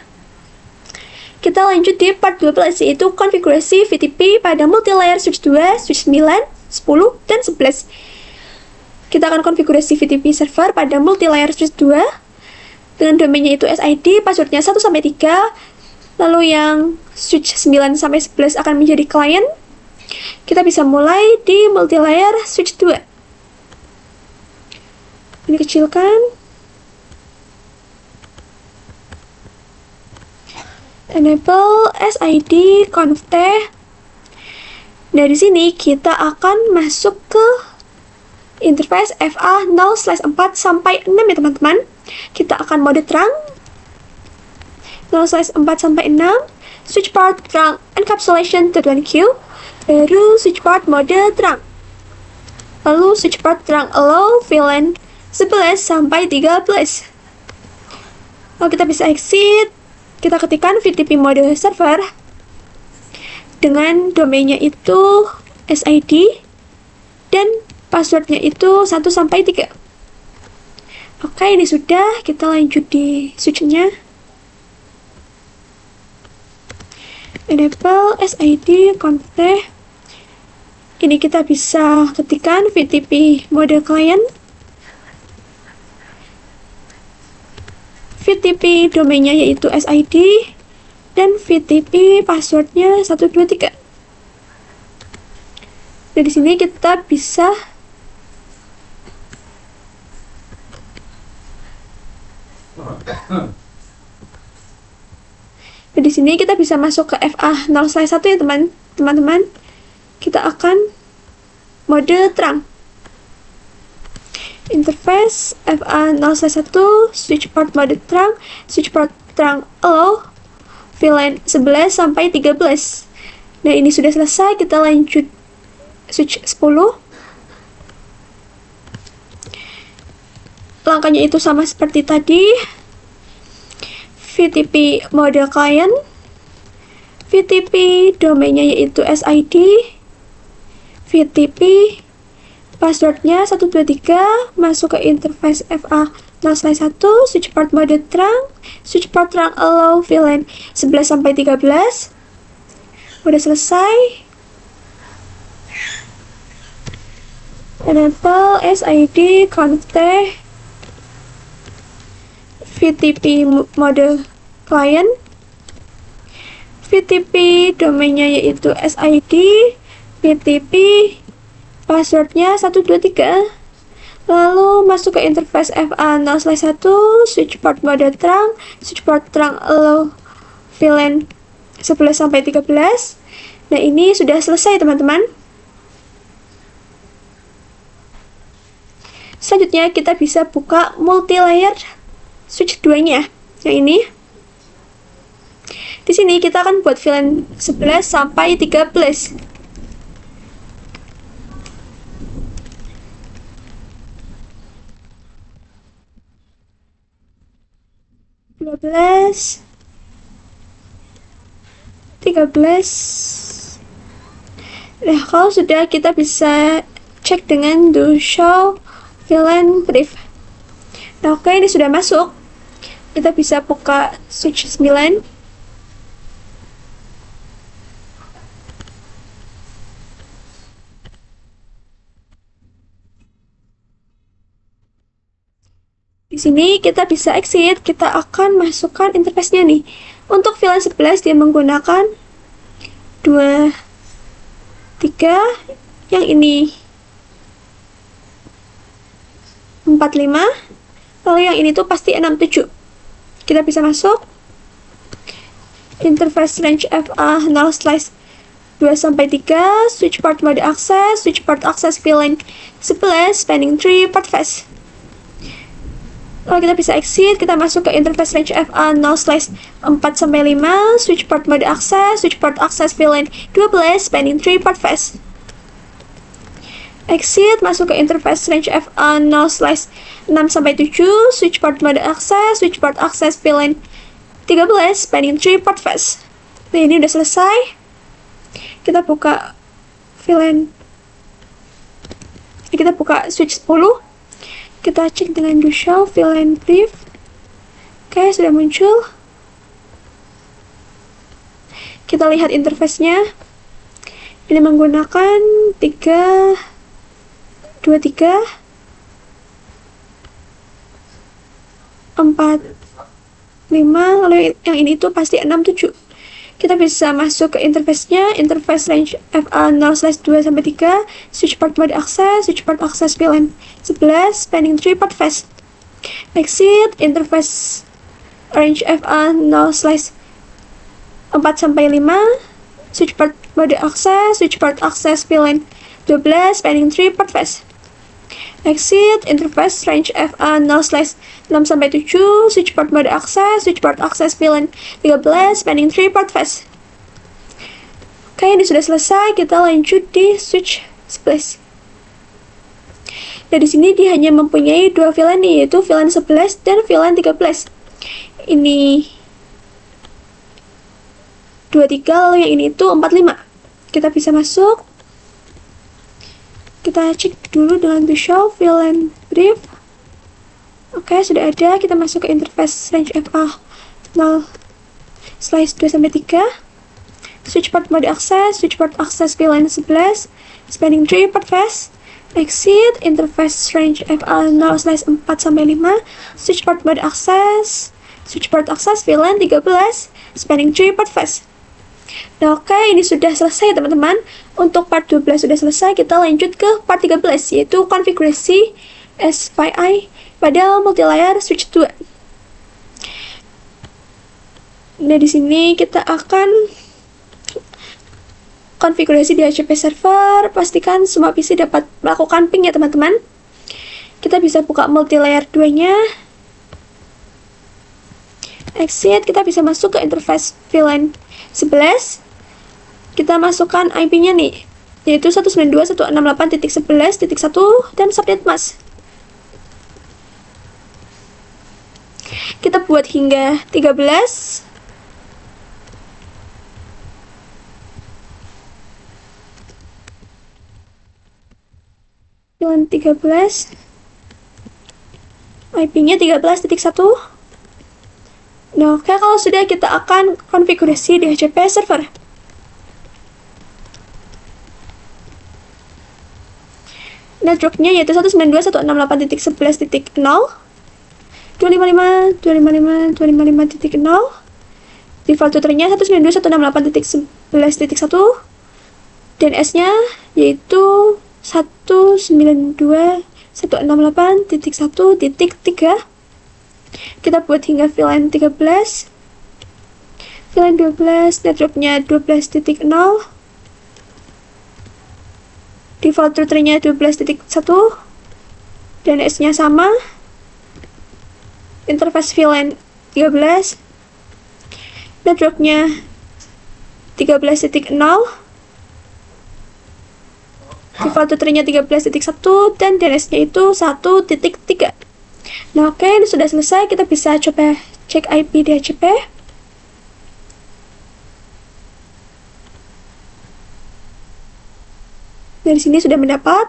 Kita lanjut di part 12, yaitu konfigurasi VTP pada multilayer switch 2, switch 9, 10, dan 11. Kita akan konfigurasi VTP server pada multilayer switch 2 dengan domainnya itu SID, passwordnya 1-3. Lalu yang switch 9 sampai 11 akan menjadi klien. Kita bisa mulai di multilayer switch 2. Ini kecilkan. Enable SID conft. Dari sini kita akan masuk ke interface FA 0/4 sampai 6 ya teman-teman. Kita akan mode terang 0/4 sampai 6, switch port terang encapsulation tujuan Q, baru switch port mode terang. Lalu switch port terang allow VLAN 11 sampai 13. Lalu kita bisa exit. Kita ketikkan VTP mode server dengan domainnya itu SID dan passwordnya itu 1-3. Oke, ini sudah. Kita lanjut di switch-nya. Enable SID conft. Ini kita bisa ketikkan VTP mode client. VTP domainnya yaitu SID dan VTP passwordnya 123. Dari sini kita bisa masuk ke FA 0/1 ya teman-teman. Kita akan mode terang. Interface FA 0/1, switch port mode terang, switch port terang allow, VLAN 11 sampai 13. Nah, ini sudah selesai. Kita lanjut switch 10. Langkahnya itu sama seperti tadi. VTP mode client, VTP domainnya yaitu SID, VTP passwordnya 123, masuk ke interface FA 0/1, switch port mode terang, switch port terang allow VLAN 11 sampai 13. Udah selesai. Enable SID conft VTP mode client, VTP domainnya yaitu SID, VTP passwordnya 123. Lalu masuk ke interface FA 0/1, switch port mode terang, switch port terang allow VLAN 11 sampai 13. Nah, ini sudah selesai teman-teman. Selanjutnya kita bisa buka multilayer switch 2-nya. Yang ini. Di sini kita akan buat VLAN 11 sampai 13. 12, 13. Nah, kalau sudah, kita bisa cek dengan do show VLAN brief. Nah, oke, ini sudah masuk. Kita bisa buka switch 9. Di sini kita bisa exit. Kita akan masukkan interface-nya nih. Untuk VLAN 11 dia menggunakan 2, 3. Yang ini 4, 5. Lalu yang ini tuh pasti 6, 7. Kita bisa masuk. Interface range FA 0/2 sampai 3. Switch port mode access. Switch port access VLAN 11. Spanning tree port face. Lalu kita bisa exit, kita masuk ke interface range FA 0/4-5, switch port mode access, switch port access VLAN 12, spanning 3 port phase. Exit, masuk ke interface range FA 0/6-7, switch port mode access, switch port access VLAN 13, spanning 3 port phase. Nah, ini udah selesai. Kita buka VLAN, kita buka switch 10. Kita cek dengan do show VLAN brief. Oke, sudah muncul. Kita lihat interface-nya. Ini menggunakan 3, 2, 3, 4, 5, lalu yang ini tuh pasti 6, 7. Kita bisa masuk ke interface-nya, interface range FA 0/2-3, switch port mode access, switch port access VLAN 11, spanning 3 port phase. Exit, interface range FA 0/4-5, switch port mode access, switch port access VLAN 12, spanning 3 port phase. Exit, interface range FA 0/6-7, switch port mode access, switch port access VLAN 13, spanning 3 port phase. Oke, ini sudah selesai. Kita lanjut di switch 11. Nah, di sini dia hanya mempunyai 2 VLAN, yaitu VLAN 11 dan VLAN 13. Ini 23, lalu yang ini itu 45. Kita bisa masuk. Kita cek dulu dengan to show VLAN brief. Oke, sudah ada. Kita masuk ke interface range FA 0/2-3, switch port mode access, switch port access VLAN 11, spanning 3 port phase. Exit, interface range FA 0/4-5, switch port mode access, switch port access VLAN 13, spanning 3 port phase. Nah, oke, ini sudah selesai teman-teman. Untuk part 12 sudah selesai, kita lanjut ke part 13, yaitu konfigurasi SPI pada multilayer switch 2. Nah, di sini kita akan konfigurasi DHCP server. Pastikan semua PC dapat melakukan ping ya teman-teman. Kita bisa buka multilayer 2-nya. Exit, kita bisa masuk ke interface VLAN 11. Kita masukkan IP-nya nih, yaitu 192.168.11.1 dan subnet mask. Kita buat hingga 13. VLAN 13. IP-nya 13.1. Nah, oke, kalau sudah, kita akan konfigurasi DHCP server. Networknya yaitu 192.168.11.0, 255.255.255.0. Default routernya 192.168.11.1. DNS-nya yaitu 192.168.1.3. Kita buat hingga VLAN 13. VLAN 12, networknya 12.0. Default routernya 12.1. DNS-nya sama. Interface VLAN 13. Networknya 13.0. Default routernya 13.1 dan DNS-nya itu 1.3. Nah, oke, ini sudah selesai. Kita bisa coba cek IP DHCP. Dari sini sudah mendapat.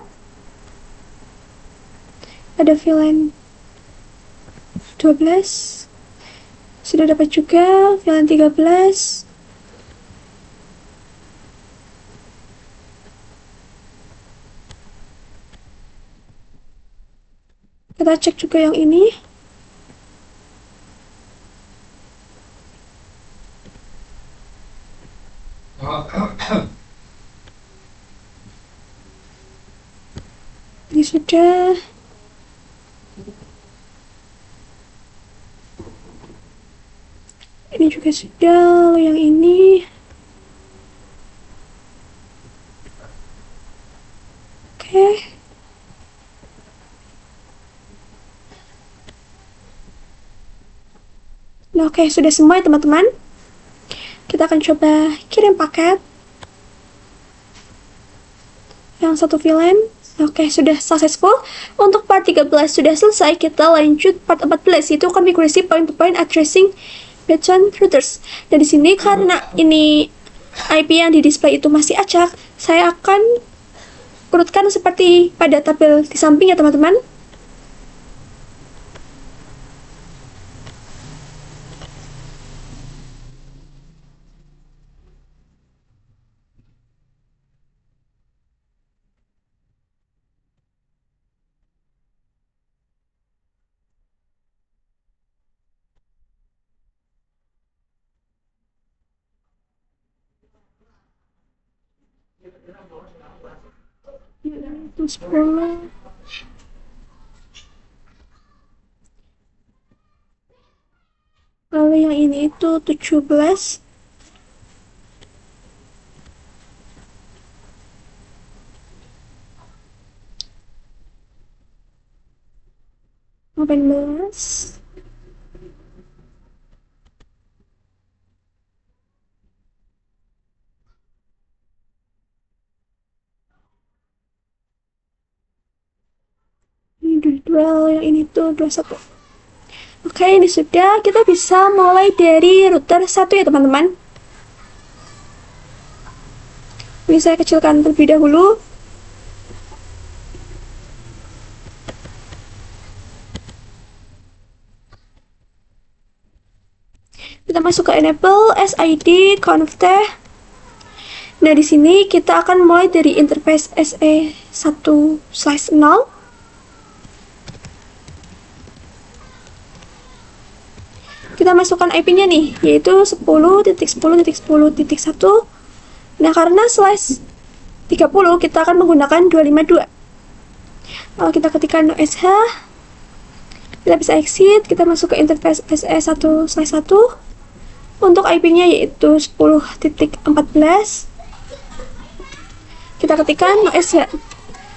Ada VLAN 12. Sudah dapat juga VLAN 13. Kita cek juga yang ini. Ini sudah. Ini juga sudah. Lalu yang ini. Oke. Nah, oke, sudah semua ya teman-teman. Kita akan coba kirim paket. Yang satu VLAN. Oke, sudah successful. Untuk part 13 sudah selesai. Kita lanjut part 14, yaitu konfigurasi point-to-point addressing based on routers. Dan di sini karena ini IP yang di display itu masih acak, saya akan urutkan seperti pada tabel di samping ya teman-teman. Itu 10. Lalu yang ini itu 17. Open belas. Ini dual, yang ini tuh 21. Oke, ini sudah. Kita bisa mulai dari router 1 ya teman-teman. Ini saya kecilkan terlebih dahulu. Kita masuk ke enable SID conf-teh. Nah, di sini kita akan mulai dari interface SE1/0. Kita masukkan IP-nya nih, yaitu 10.10.10.1. Nah, karena slash 30 kita akan menggunakan 252. Kalau kita ketikkan sh, kita bisa exit, kita masuk ke interface SE1/1. Untuk IP-nya yaitu 10.14. Kita ketikkan sh.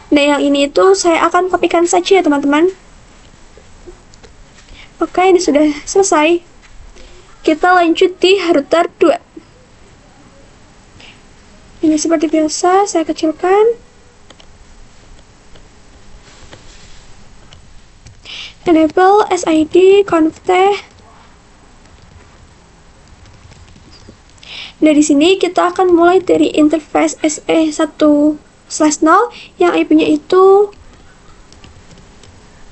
Nah, yang ini itu saya akan kopikan saja ya teman-teman. Oke, ini sudah selesai. Kita lanjut di router 2. Ini seperti biasa, saya kecilkan. Enable SID conf-teh. Nah, di sini kita akan mulai dari interface SE1/0 yang IP-nya itu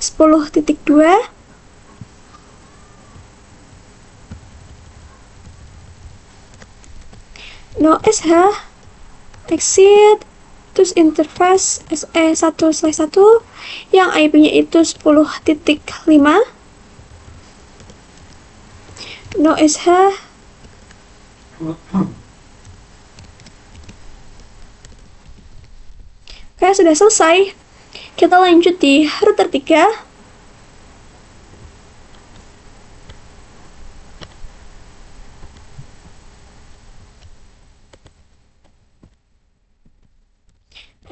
10.2. No sh, exit, terus interface SE1/1 yang IP-nya itu 10.5. No sh. Oke, sudah selesai. Kita lanjut di router 3.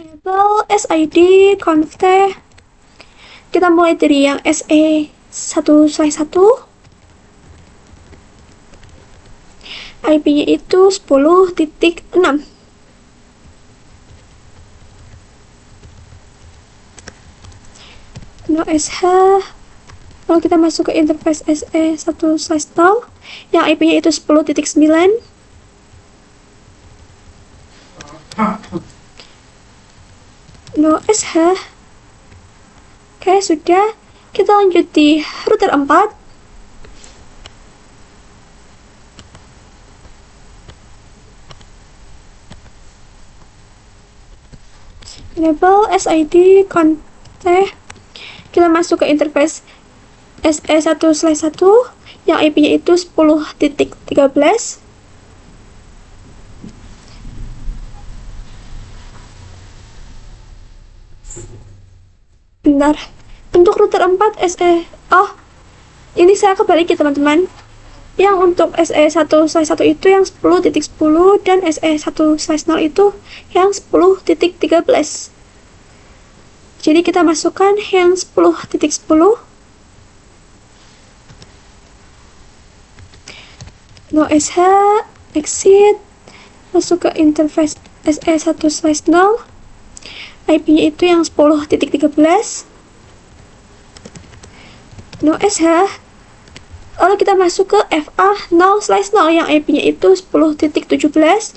Enable SID conf-teh. Kita mulai dari yang SE1/1. IP-nya itu 10.6. No sh. Lalu kita masuk ke interface SE1/0 yang IP-nya itu 10.9. No sh. Oke, sudah. Kita lanjut di router 4. Enable SID conf-teh. Kita masuk ke interface SE1/1 yang IP-nya itu 10.13. Bentar. Untuk router 4 SE. Oh, ini saya kebalik ya teman-teman. Yang untuk SE1/1 itu yang 10.10 dan SE1/0 itu yang 10.13. Jadi kita masukkan yang 10.10. no SH, exit, masuk ke interface SE1/0, IP-nya itu yang 10.13, no SH, lalu kita masuk ke FA0/0 yang IP-nya itu 10.17,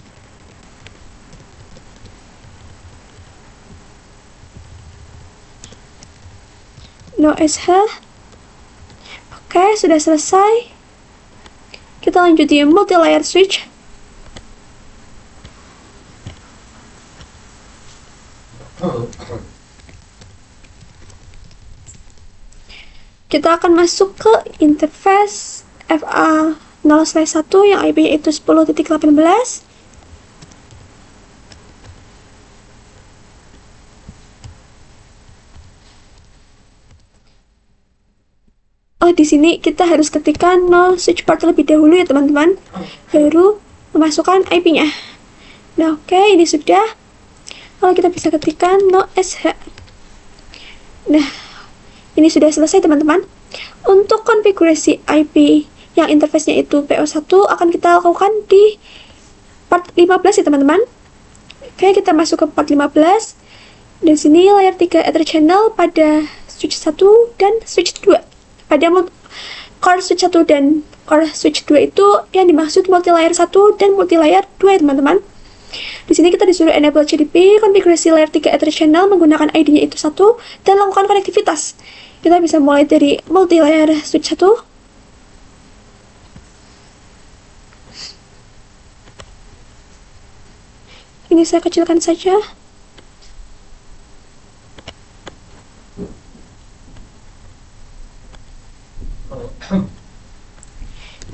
no SH. Oke, sudah selesai. Kita lanjut di multi-layer switch. Kita akan masuk ke interface FA0/1 yang IP-nya itu 10.18. Oh, di sini kita harus ketikkan no switch port terlebih dahulu ya teman-teman, baru memasukkan IP-nya. Nah, oke, ini sudah. Lalu kita bisa ketikkan no SH. Nah, ini sudah selesai teman-teman. Untuk konfigurasi IP yang interface-nya itu PO1 akan kita lakukan di part 15 ya teman-teman. Oke, kita masuk ke part 15. Di sini layer 3 Ether channel pada switch 1 dan switch 2. Pada core switch 1 dan core switch 2 itu yang dimaksud multi-layer 1 dan multi-layer 2 ya teman-teman. Di sini kita disuruh enable CDP, konfigurasi layer 3 Ether channel menggunakan ID-nya itu 1 dan lakukan konektivitas. Kita bisa mulai dari multi-layer switch 1. Ini saya kecilkan saja.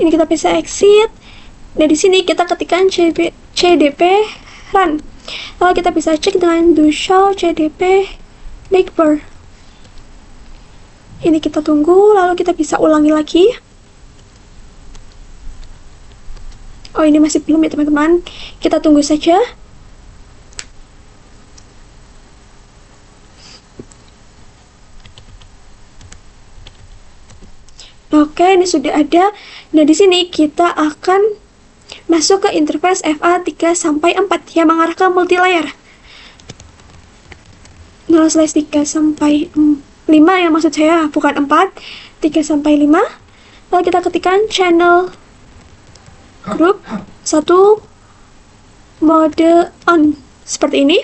Ini kita bisa exit. Nah, di sini kita ketikkan CDP run. Lalu kita bisa cek dengan do show CDP neighbor. Ini kita tunggu, lalu kita bisa ulangi lagi. Oh, ini masih belum ya teman-teman. Kita tunggu saja. Oke, ini sudah ada. Nah, di sini kita akan masuk ke interface FA3-4 yang mengarah ke multi-layer. 0/3-5 yang maksud saya, bukan 4, 3-5. Lalu kita ketikkan channel group 1 mode on seperti ini.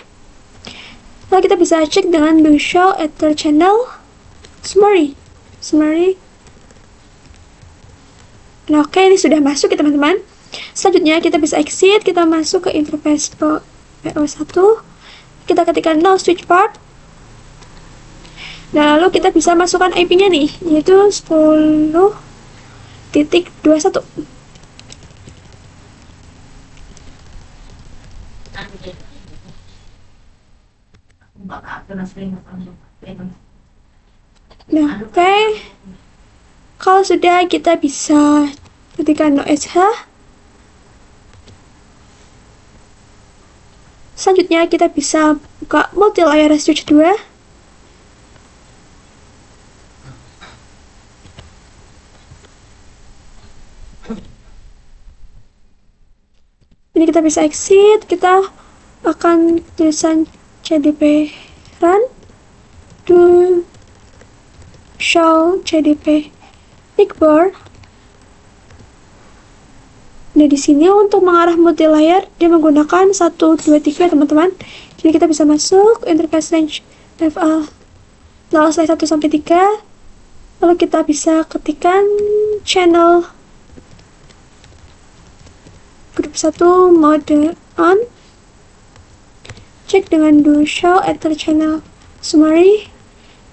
Lalu kita bisa cek dengan do show ether channel summary. Nah, oke, ini sudah masuk ya teman-teman. Selanjutnya kita bisa exit, kita masuk ke interface PO1. Kita ketikkan no switch port. Nah, lalu kita bisa masukkan IP-nya nih, yaitu 10.21. Nah, oke. Kalau sudah, kita bisa ketikkan no SH. Selanjutnya kita bisa buka multi-layer switch 2. Ini kita bisa exit, kita akan tulisan CDP run do show CDP neighbor. Nah, di sini untuk mengarah multi-layer dia menggunakan 1, 2, 3 teman-teman. Jadi kita bisa masuk interface range FA 0/1-3. Lalu kita bisa ketikkan channel group 1 mode on. Cek dengan do show ether channel summary.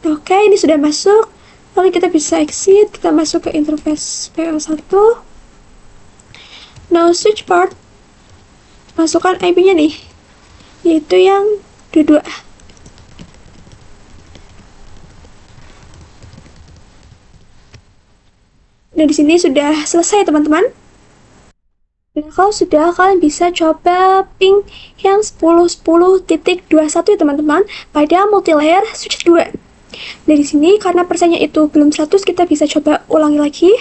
Nah, oke, ini sudah masuk. Lalu kita bisa exit, kita masuk ke interface PO1. Now switch port, masukkan IP-nya nih, yaitu yang 22. Nah, di sini sudah selesai teman-teman. Nah, kalau sudah, kalian bisa coba ping yang 10.10.21 ya teman-teman pada multi-layer switch 2. Dari sini karena persennya itu belum 100, kita bisa coba ulangi lagi.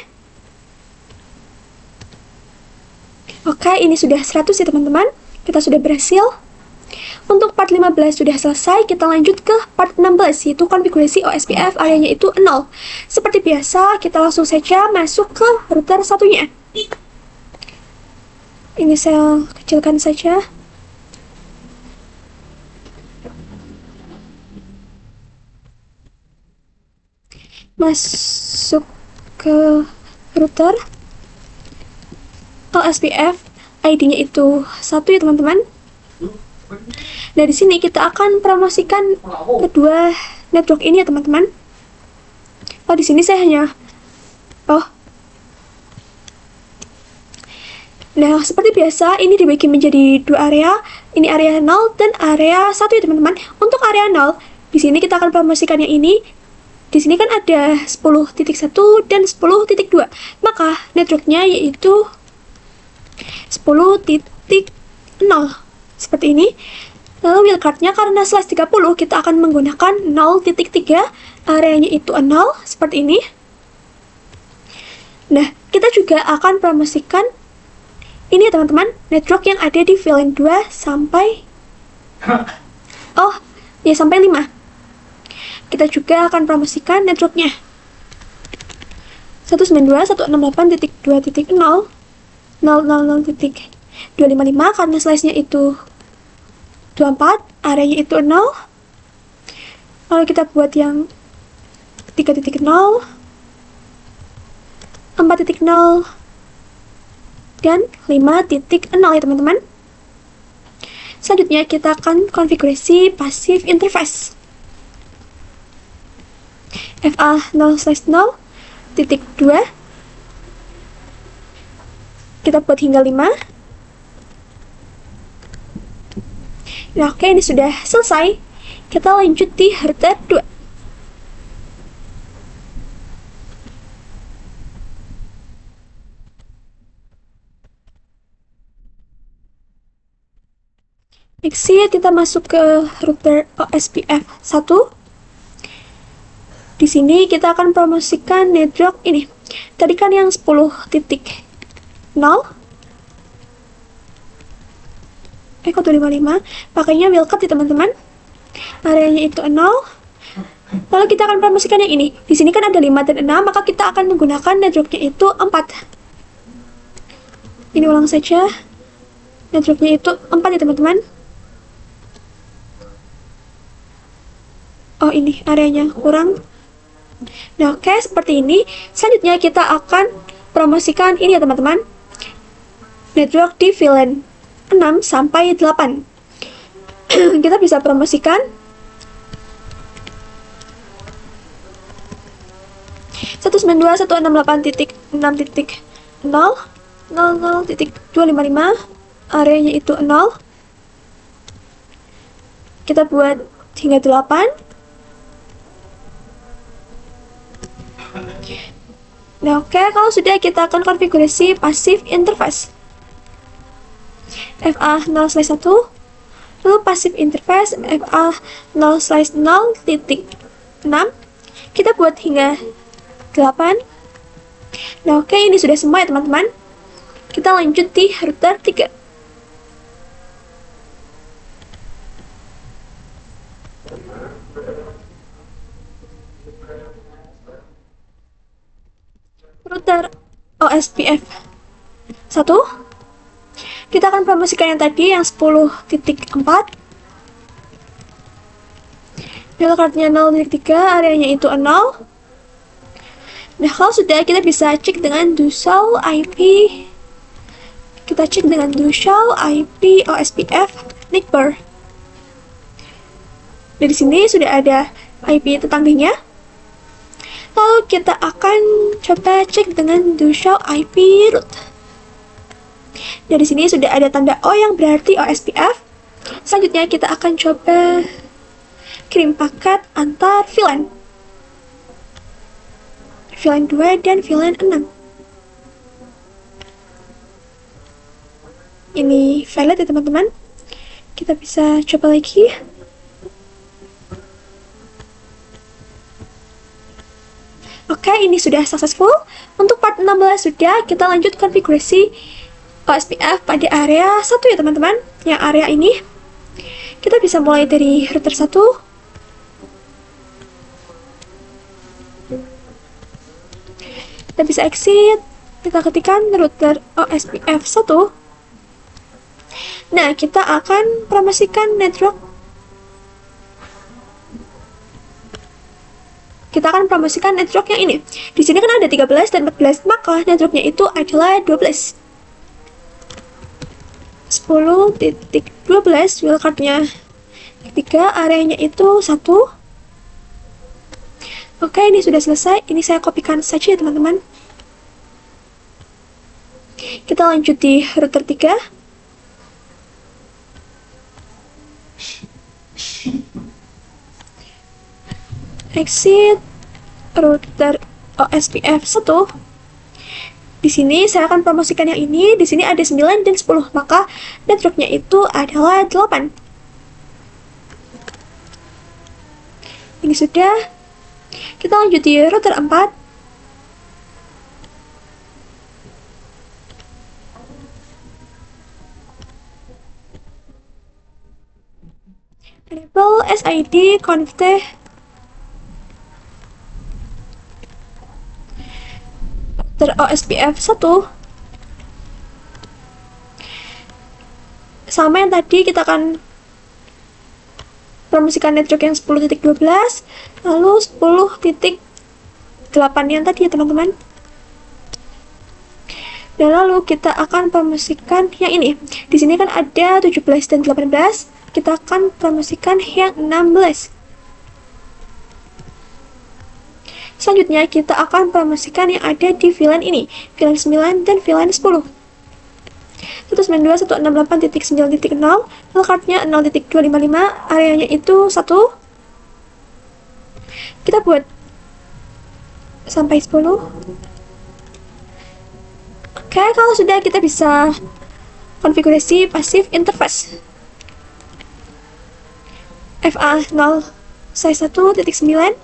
Oke, ini sudah 100 ya teman-teman. Kita sudah berhasil. Untuk part 15 sudah selesai, kita lanjut ke part 16, yaitu konfigurasi OSPF areanya itu 0. Seperti biasa, kita langsung saja masuk ke router satunya. Ini saya kecilkan saja. Masuk ke router OSPF, ID-nya itu 1 ya teman-teman. Nah, di sini kita akan promosikan kedua network ini ya teman-teman. Oh, di sini saya hanya Nah, seperti biasa ini dibagi menjadi dua area. Ini area 0 dan area 1 ya teman-teman. Untuk area 0, di sini kita akan promosikan yang ini. Di sini kan ada 10.1 dan 10.2. Maka networknya yaitu 10.0 seperti ini. Lalu wildcardnya karena slash 30 kita akan menggunakan 0.3, areanya itu 0 seperti ini. Nah, kita juga akan promosikan ini ya teman-teman, network yang ada di VLAN 2 sampai sampai 5. Kita juga akan promosikan networknya 192.168.2.0 000.255 karena slice-nya itu 24, areanya itu 0. Lalu kita buat yang 3.0, 4.0, dan 5.0 ya teman-teman. Selanjutnya kita akan konfigurasi passive interface. FA0/0.2 kita buat hingga 5. Nah, oke, ini sudah selesai. Kita lanjut di router 2. Exit, kita masuk ke router OSPF 1. Di sini kita akan promosikan network ini. Tadi kan yang 10.0 kok 255, pakainya wildcard ya teman-teman. Areanya itu 0. Lalu kita akan promosikan yang ini. Di sini kan ada 5 dan 6, maka kita akan menggunakan networknya itu 4. Ini ulang saja. Networknya itu 4 ya teman-teman. Oh, ini areanya kurang. Nah, oke, seperti ini. Selanjutnya kita akan promosikan ini ya teman-teman. Network di VLAN 6 sampai 8. Kita bisa promosikan 192.168.6.000.255, areanya itu 0. Kita buat hingga 8. Nah, oke, kalau sudah kita akan konfigurasi passive interface. FA0/1, lalu passive interface FA0/0.6, kita buat hingga 8. Nah, oke, ini sudah semua ya teman-teman. Kita lanjut di router 3. Router OSPF 1. Kita akan promosikan yang tadi, yang 10.4. Wildcardnya 0.3, areanya itu 0. Nah, kalau sudah, kita bisa cek dengan DuShow IP. Kita cek dengan DuShow IP OSPF Neighbor. Dari sini sudah ada IP tetangganya. Lalu kita akan coba cek dengan DuShow IP root. Dari sini sudah ada tanda O yang berarti OSPF. Selanjutnya kita akan coba kirim paket antar VLAN. VLAN 2 dan VLAN 6. Ini valid ya teman-teman. Kita bisa coba lagi. Oke, ini sudah successful. Untuk part 16 sudah, kita lanjut konfigurasi OSPF pada area 1 ya teman-teman. Yang area ini kita bisa mulai dari router 1. Kita bisa exit, kita ketikkan router OSPF 1. Nah, kita akan promosikan network. Kita akan promosikan network yang ini. Di sini kan ada 13 dan 14, maka networknya itu adalah 12. 10.12 wildcardnya ketiga, areanya itu 1. Oke, ini sudah selesai. Ini saya kopikan saja ya teman-teman. Kita lanjut di router 3. Exit router OSPF 1. Di sini saya akan promosikan yang ini. Di sini ada 9 dan 10, maka networknya itu adalah 8. Ini sudah. Kita lanjut di router 4. Enable SID config router OSPF 1. Sama yang tadi, kita akan promosikan network yang 10.12, lalu 10.8 yang tadi ya teman-teman. Dan lalu kita akan promosikan yang ini. Di sini kan ada 17 dan 18, kita akan promosikan yang 16. Selanjutnya kita akan promosikan yang ada di VLAN ini, VLAN 9 dan VLAN 10. 192.168.9.0, wildcardnya 0.255, areanya itu 1. Kita buat sampai 10. Oke, kalau sudah, kita bisa konfigurasi passive interface. FA0 size 1.9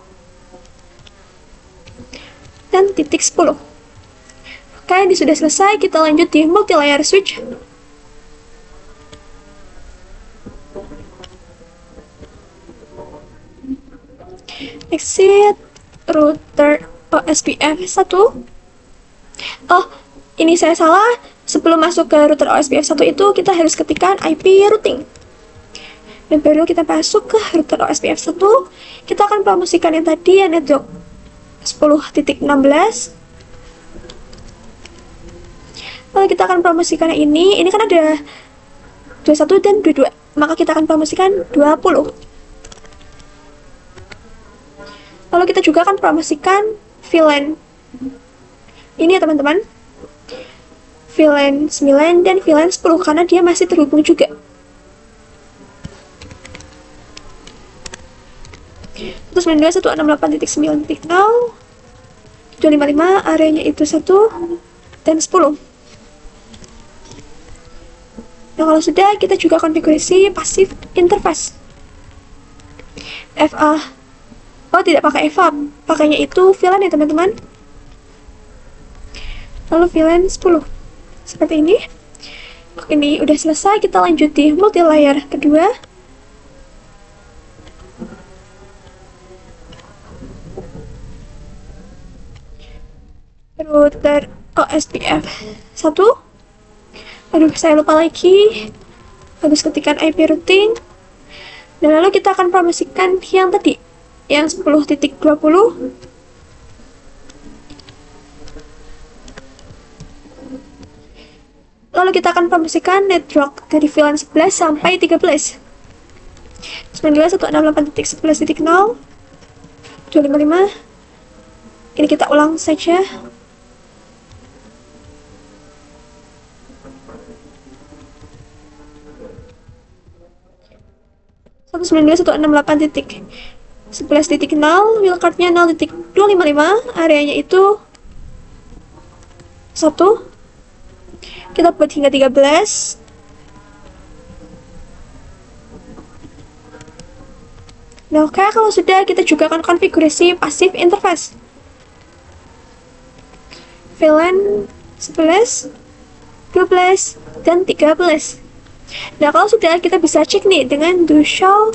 dan titik 10. Oke, ini sudah selesai. Kita lanjut di multi-layer switch. Exit router OSPF 1. Oh, ini saya salah. Sebelum masuk ke router OSPF 1 itu, kita harus ketikkan IP routing. Dan baru kita masuk ke router OSPF 1. Kita akan promosikan yang tadi, yang network 10.16. Lalu kita akan promosikan yang ini. Ini kan ada 21 dan 22, maka kita akan promosikan 20. Lalu kita juga akan promosikan VLAN ini ya teman-teman, VLAN 9 dan VLAN 10, karena dia masih terhubung juga. Terus 192.168.9.0, 255, areanya itu 1 dan 10. Nah, kalau sudah, kita juga konfigurasi passive interface. FA. Oh, tidak pakai FA, pakainya itu VLAN ya teman-teman. Lalu VLAN 10. Seperti ini. Oke, ini udah selesai. Kita lanjut di multi-layer kedua. Router OSPF 1. Aduh, saya lupa lagi. Harus ketikkan IP routing. Dan lalu kita akan promosikan yang tadi, yang 10.20. Lalu kita akan promosikan network dari VLAN 11 sampai 13. 192.168.11.0, 255. Ini kita ulang saja. Wildcardnya 0.255, areanya itu 1. Kita buat hingga 13. Nah, oke, kalau sudah, kita juga akan konfigurasi passive interface. VLAN 11, 12, dan 13. Nah, kalau sudah, kita bisa cek nih dengan do show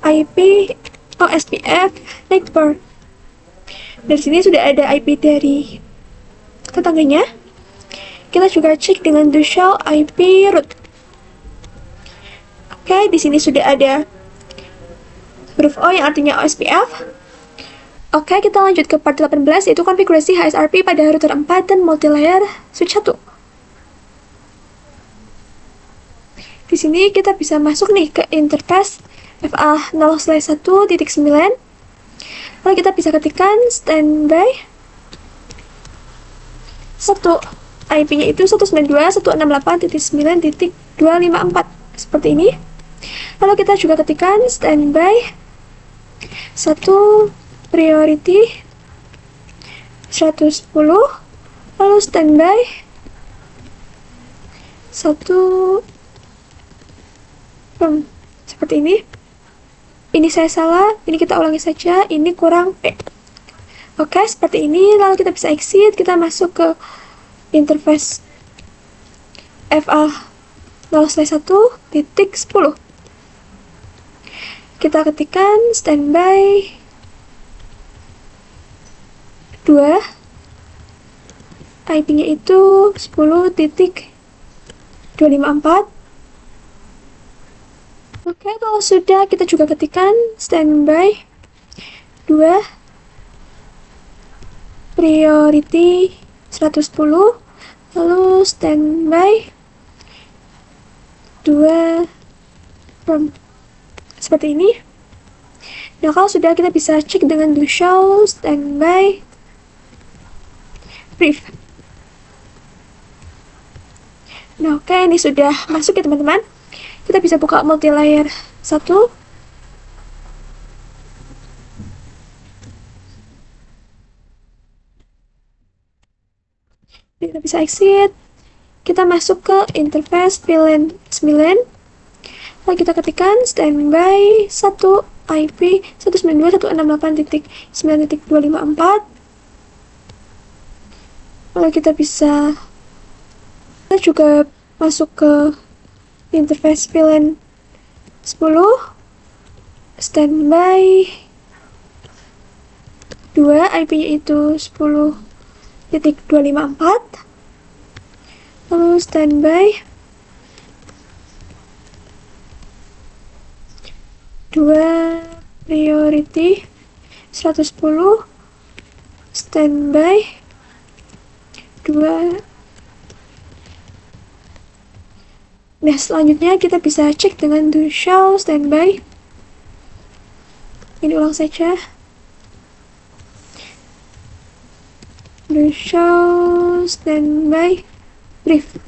IP OSPF neighbor. Dari sini sudah ada IP dari tetangganya. Kita juga cek dengan do show IP root. Oke, di sini sudah ada huruf O yang artinya OSPF. Oke, kita lanjut ke part 18, yaitu konfigurasi HSRP pada router 4 dan multilayer switch 1. Di sini kita bisa masuk nih ke interface FA0/1.9. Lalu kita bisa ketikkan standby 1. IP-nya itu 192.168.9.254 seperti ini. Lalu kita juga ketikkan standby 1 priority 110, lalu standby 1 seperti ini. Ini saya salah, ini kita ulangi saja, ini kurang P. Oke, seperti ini. Lalu kita bisa exit, kita masuk ke interface FA0/1.10. Kita ketikkan standby 2, IP-nya itu 10.254. Oke, kalau sudah, kita juga ketikkan standby 2 priority 110, lalu standby 2 from seperti ini. Nah, kalau sudah, kita bisa cek dengan do show standby brief. Nah, oke, ini sudah masuk ya teman-teman. Kita bisa buka multilayer 1. Kita bisa exit. Kita masuk ke interface VLAN 9. Lalu kita ketikkan standby 1 IP 192.168.9.254. Lalu kita juga masuk ke interface VLAN 10 standby 2, IP-nya itu 10.254, lalu standby 2 priority 110, standby 2. Nah, selanjutnya kita bisa cek dengan do show standby. Ini ulang saja. Do show standby brief.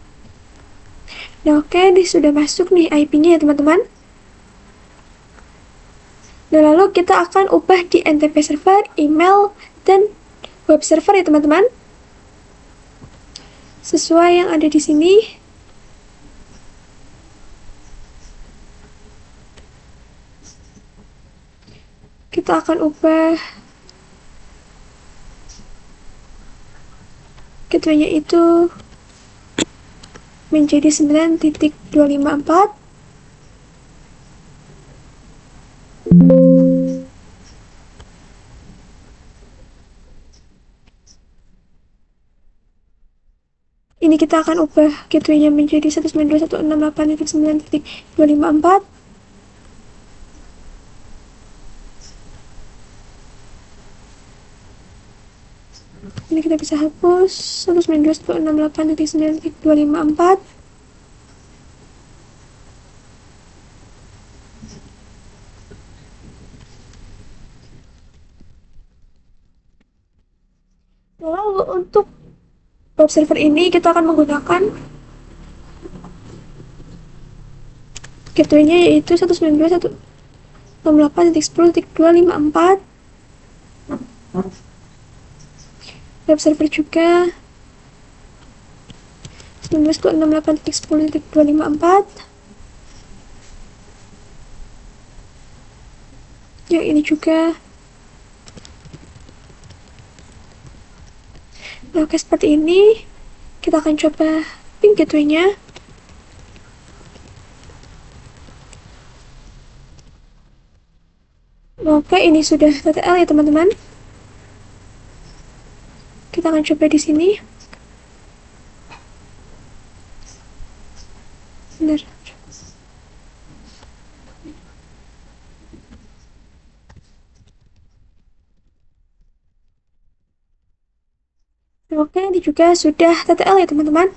Nah, oke, ini sudah masuk nih IP-nya ya teman-teman. Nah, lalu kita akan ubah di NTP server, email, dan web server ya teman-teman. Sesuai yang ada di sini. Kita akan ubah gateway-nya itu menjadi 9.254. Ini kita akan ubah gateway-nya menjadi 192.168.9.254. Ini kita bisa hapus 192.168.9.254. Lalu untuk web server ini kita akan menggunakan gateway-nya yaitu 192.168.10.254. Web server juga 192.168.10.254. Yang ini juga. Nah, oke, seperti ini. Kita akan coba ping gateway-nya. Oke, ini sudah TTL ya teman-teman. Kita akan coba di sini. Benar. Oke, ini juga sudah TTL ya teman-teman.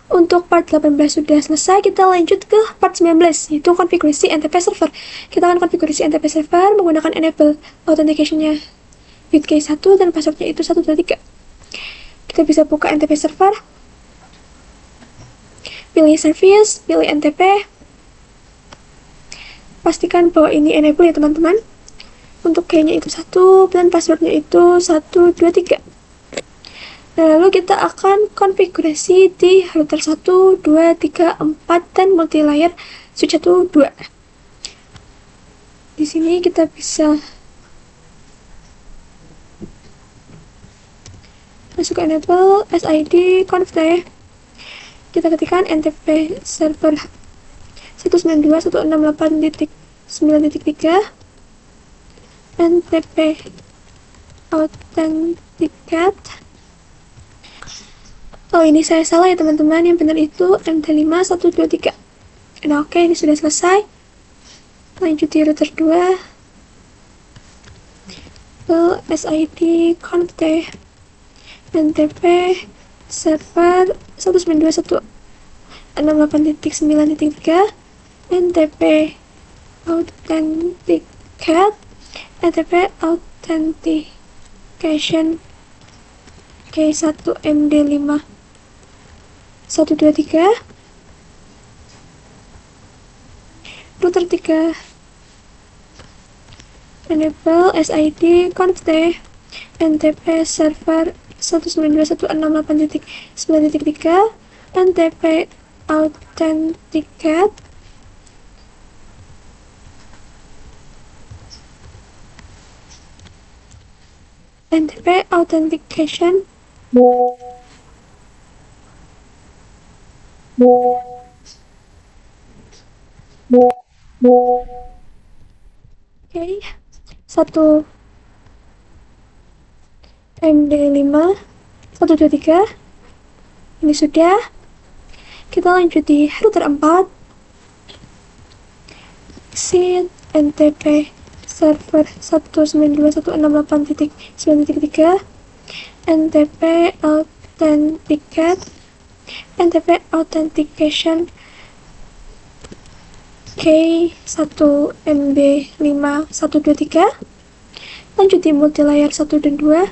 Untuk part 18 sudah selesai, kita lanjut ke part 19, yaitu konfigurasi NTP server. Kita akan konfigurasi NTP server menggunakan enable authentication-nya bitkey 1 dan password-nya itu 123. Kita bisa buka NTP server, pilih service, pilih NTP, pastikan bahwa ini enable ya teman-teman. Untuk key-nya itu 1 dan password-nya itu 123. Lalu kita akan konfigurasi di router 1, 2, 3, 4 dan multilayer switch 1, 2. Di sini kita bisa masuk ke enable SID conf. Kita ketikkan NTP server 192.168.9.3 NTP authenticate. Oh, ini saya salah ya teman-teman, yang benar itu MD5123. Nah, oke, ini sudah selesai. Lanjut di router 2 ke SID conf NTP server 192.168.9.3 NTP authenticate NTP authentication K1 MD5 123 router 3 enable SID conf NTP server 192.168.9.3 NTP authenticate NTP authentication Oke, 1 MD5 123. Ini sudah. Kita lanjut di router 4. Exit NTP server 192.168.9.3 NTP authenticate NTP authentication K1 MB5 123. Lanjut di multilayer 1 dan 2.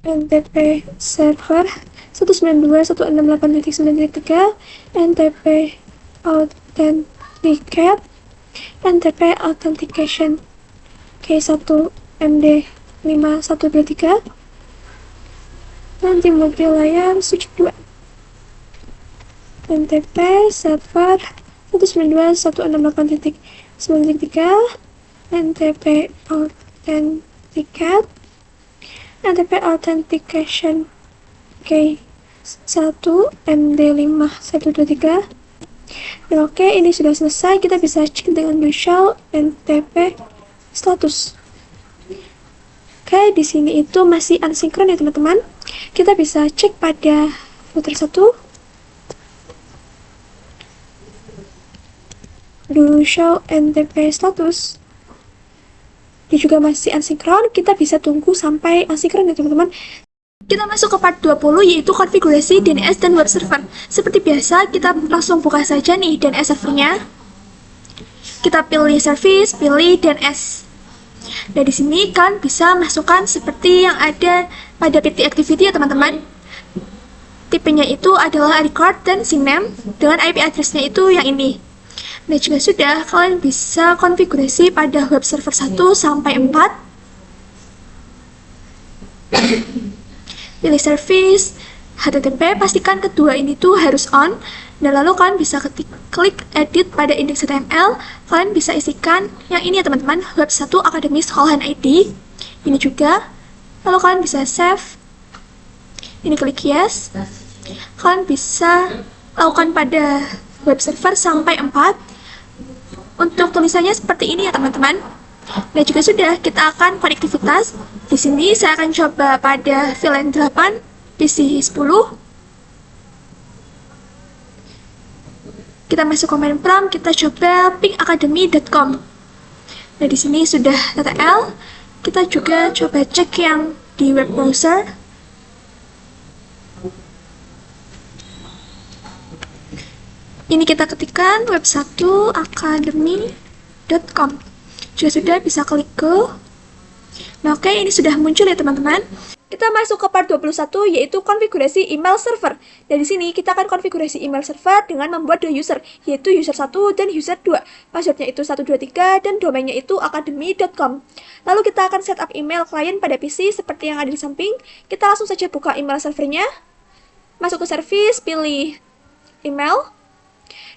NTP server 192.168.9.3 NTP authenticate NTP authentication K1 MD5 123. Nanti multilayer switch 2 NTP server 192.168.9.3 NTP authenticate NTP authentication K1 MD5 123. Dan oke, ini sudah selesai. Kita bisa cek dengan shell NTP status. Oke, di sini itu masih asinkron ya teman-teman. Kita bisa cek pada router 1. Do show NTP status. Dia juga masih asinkron. Kita bisa tunggu sampai asinkron ya teman-teman. Kita masuk ke part 20, yaitu konfigurasi DNS dan web server. Seperti biasa, kita langsung buka saja nih DNS servernya. Kita pilih service, pilih DNS. Nah, di sini kan bisa masukkan seperti yang ada pada PT Activity ya teman-teman. Tipenya itu adalah ID card dan CNAME dengan IP address-nya itu yang ini. Nah, juga sudah, kalian bisa konfigurasi pada web server 1 sampai 4. Pilih service, HTTP, pastikan kedua ini tuh harus on. Dan lalu kalian bisa klik edit pada index.html. Kalian bisa isikan yang ini ya teman-teman, web 1 Academy Sekolahan ID. Ini juga. Lalu kalian bisa save. Ini klik yes. Kalian bisa lakukan pada web server sampai 4. Untuk tulisannya seperti ini ya teman-teman. Dan juga sudah, kita akan konektivitas. Di sini saya akan coba pada VLAN 8, PC 10. Kita masuk command prompt, kita coba pingacademy.com. Nah, di sini sudah TTL. Kita juga coba cek yang di web browser. Ini kita ketikkan web1 academy.com. Jika sudah, bisa klik go. Nah, oke, ini sudah muncul ya teman-teman. Kita masuk ke part 21, yaitu konfigurasi email server. Dan di sini kita akan konfigurasi email server dengan membuat dua user, yaitu user 1 dan user 2. Passwordnya itu 123 dan domainnya itu academy.com. Lalu kita akan setup email klien pada PC seperti yang ada di samping. Kita langsung saja buka email servernya. Masuk ke service, pilih email.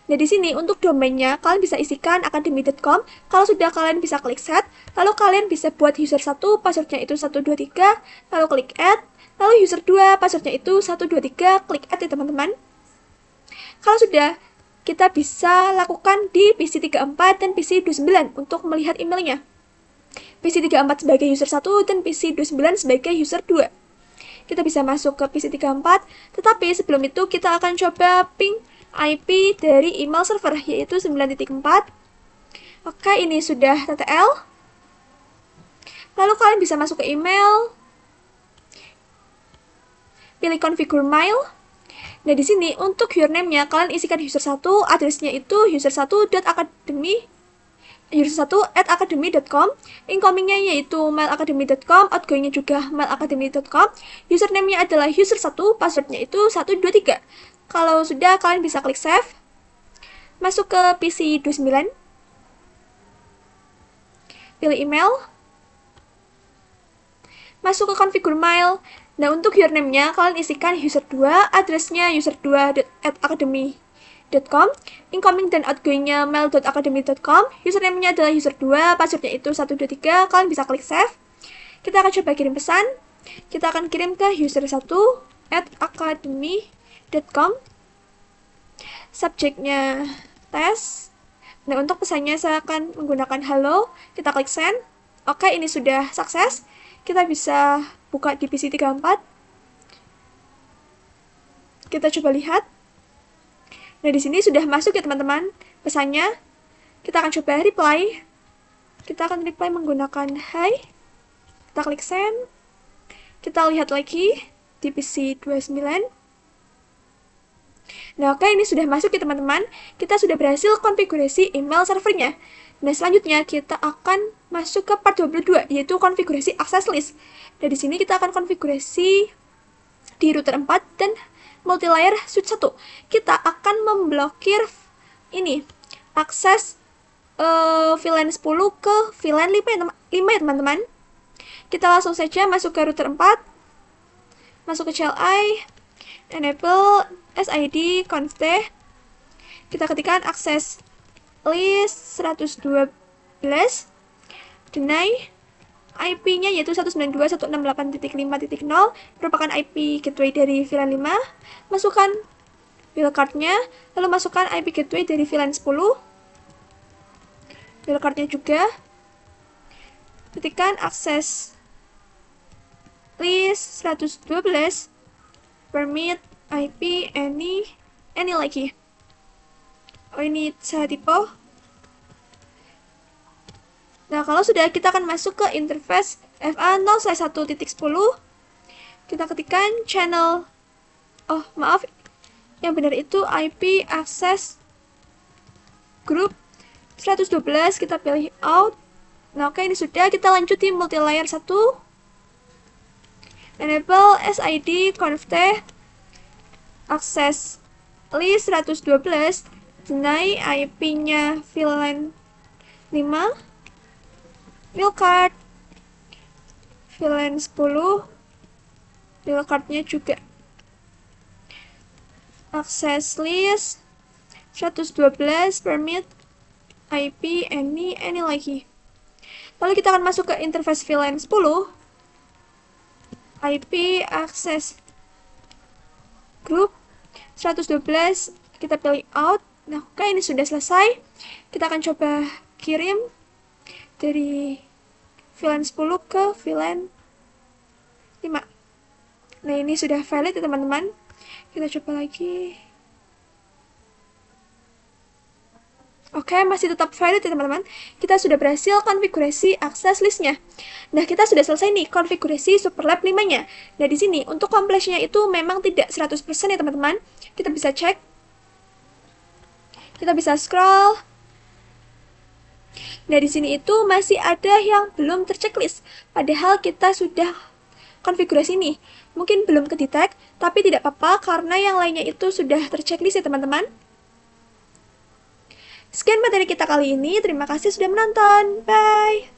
Nah, di sini untuk domainnya kalian bisa isikan academy.com. Kalau sudah, kalian bisa klik set. Lalu kalian bisa buat user 1, passwordnya itu 123, lalu klik add. Lalu user 2, passwordnya itu 123, klik add ya teman-teman. Kalau sudah, kita bisa lakukan di PC 34 dan PC 29 untuk melihat emailnya. PC 34 sebagai user 1 dan PC 29 sebagai user 2. Kita bisa masuk ke PC 34, tetapi sebelum itu kita akan coba ping IP dari email server, yaitu 9.4. Oke, ini sudah TTL. Lalu kalian bisa masuk ke email, pilih configure mail. Nah, di sini untuk username-nya kalian isikan user 1, addressnya itu user1.academy, user1@academy.com, incomingnya yaitu mailacademy.com, outgoingnya juga mailacademy.com, username-nya adalah user1, passwordnya itu 123. Kalau sudah, kalian bisa klik save. Masuk ke PC 29. Pilih email. Masuk ke configure mail. Nah, untuk username-nya kalian isikan user2, addressnya user2@academy.com, incoming dan outgoingnya mail.academy.com, username-nya adalah user2, passwordnya itu 123. Kalian bisa klik save. Kita akan coba kirim pesan. Kita akan kirim ke user1@academy.com. Subjeknya tes. Nah, untuk pesannya saya akan menggunakan halo. Kita klik send. Oke, ini sudah sukses. Kita bisa buka di PC 34. Kita coba lihat. Nah, di sini sudah masuk ya teman-teman pesannya. Kita akan coba reply. Kita akan reply menggunakan hi. Kita klik send. Kita lihat lagi di PC 29. Nah, oke, ini sudah masuk ya teman-teman. Kita sudah berhasil konfigurasi email servernya. Nah, selanjutnya kita akan masuk ke part 22, yaitu konfigurasi access list. Nah, di sini kita akan konfigurasi di router 4 dan multilayer switch 1. Kita akan memblokir ini, akses VLAN 10 ke VLAN 5 ya teman-teman. Kita langsung saja masuk ke router 4. Masuk ke CLI, enable SID const. Kita ketikkan akses list 112, deny IP-nya yaitu 192.168.5.0, merupakan IP gateway dari VLAN 5. Masukkan wildcard-nya, lalu masukkan IP gateway dari VLAN 10. Wildcard-nya juga. Ketikkan akses list 112, permit IP any lagi. Oh, ini saya tipe. Nah, kalau sudah, kita akan masuk ke interface FA0/1.10. Kita ketikkan channel. Oh, maaf. Yang benar itu IP access group 112. Kita pilih out. Nah, oke, ini sudah. Kita lanjut di multilayer 1. Enable SID conf akses list 112, deny IP-nya VLAN 5, wildcard VLAN 10, wildcard-nya juga akses list 112, permit IP any lagi. Lalu kita akan masuk ke interface VLAN 10. IP access group 112, kita pilih out. Nah, oke, ini sudah selesai. Kita akan coba kirim dari VLAN 10 ke VLAN 5. Nah, ini sudah valid ya teman-teman. Kita coba lagi. Oke, masih tetap valid ya teman-teman. Kita sudah berhasil konfigurasi akses listnya. Nah, kita sudah selesai nih konfigurasi Superlab 5-nya. Nah, di sini untuk komplexnya itu memang tidak 100% ya teman-teman. Kita bisa cek. Kita bisa scroll. Nah, di sini itu masih ada yang belum terchecklist. Padahal kita sudah konfigurasi nih. Mungkin belum kedetek, tapi tidak apa-apa karena yang lainnya itu sudah terchecklist ya teman-teman. Sekian materi kita kali ini. Terima kasih sudah menonton. Bye!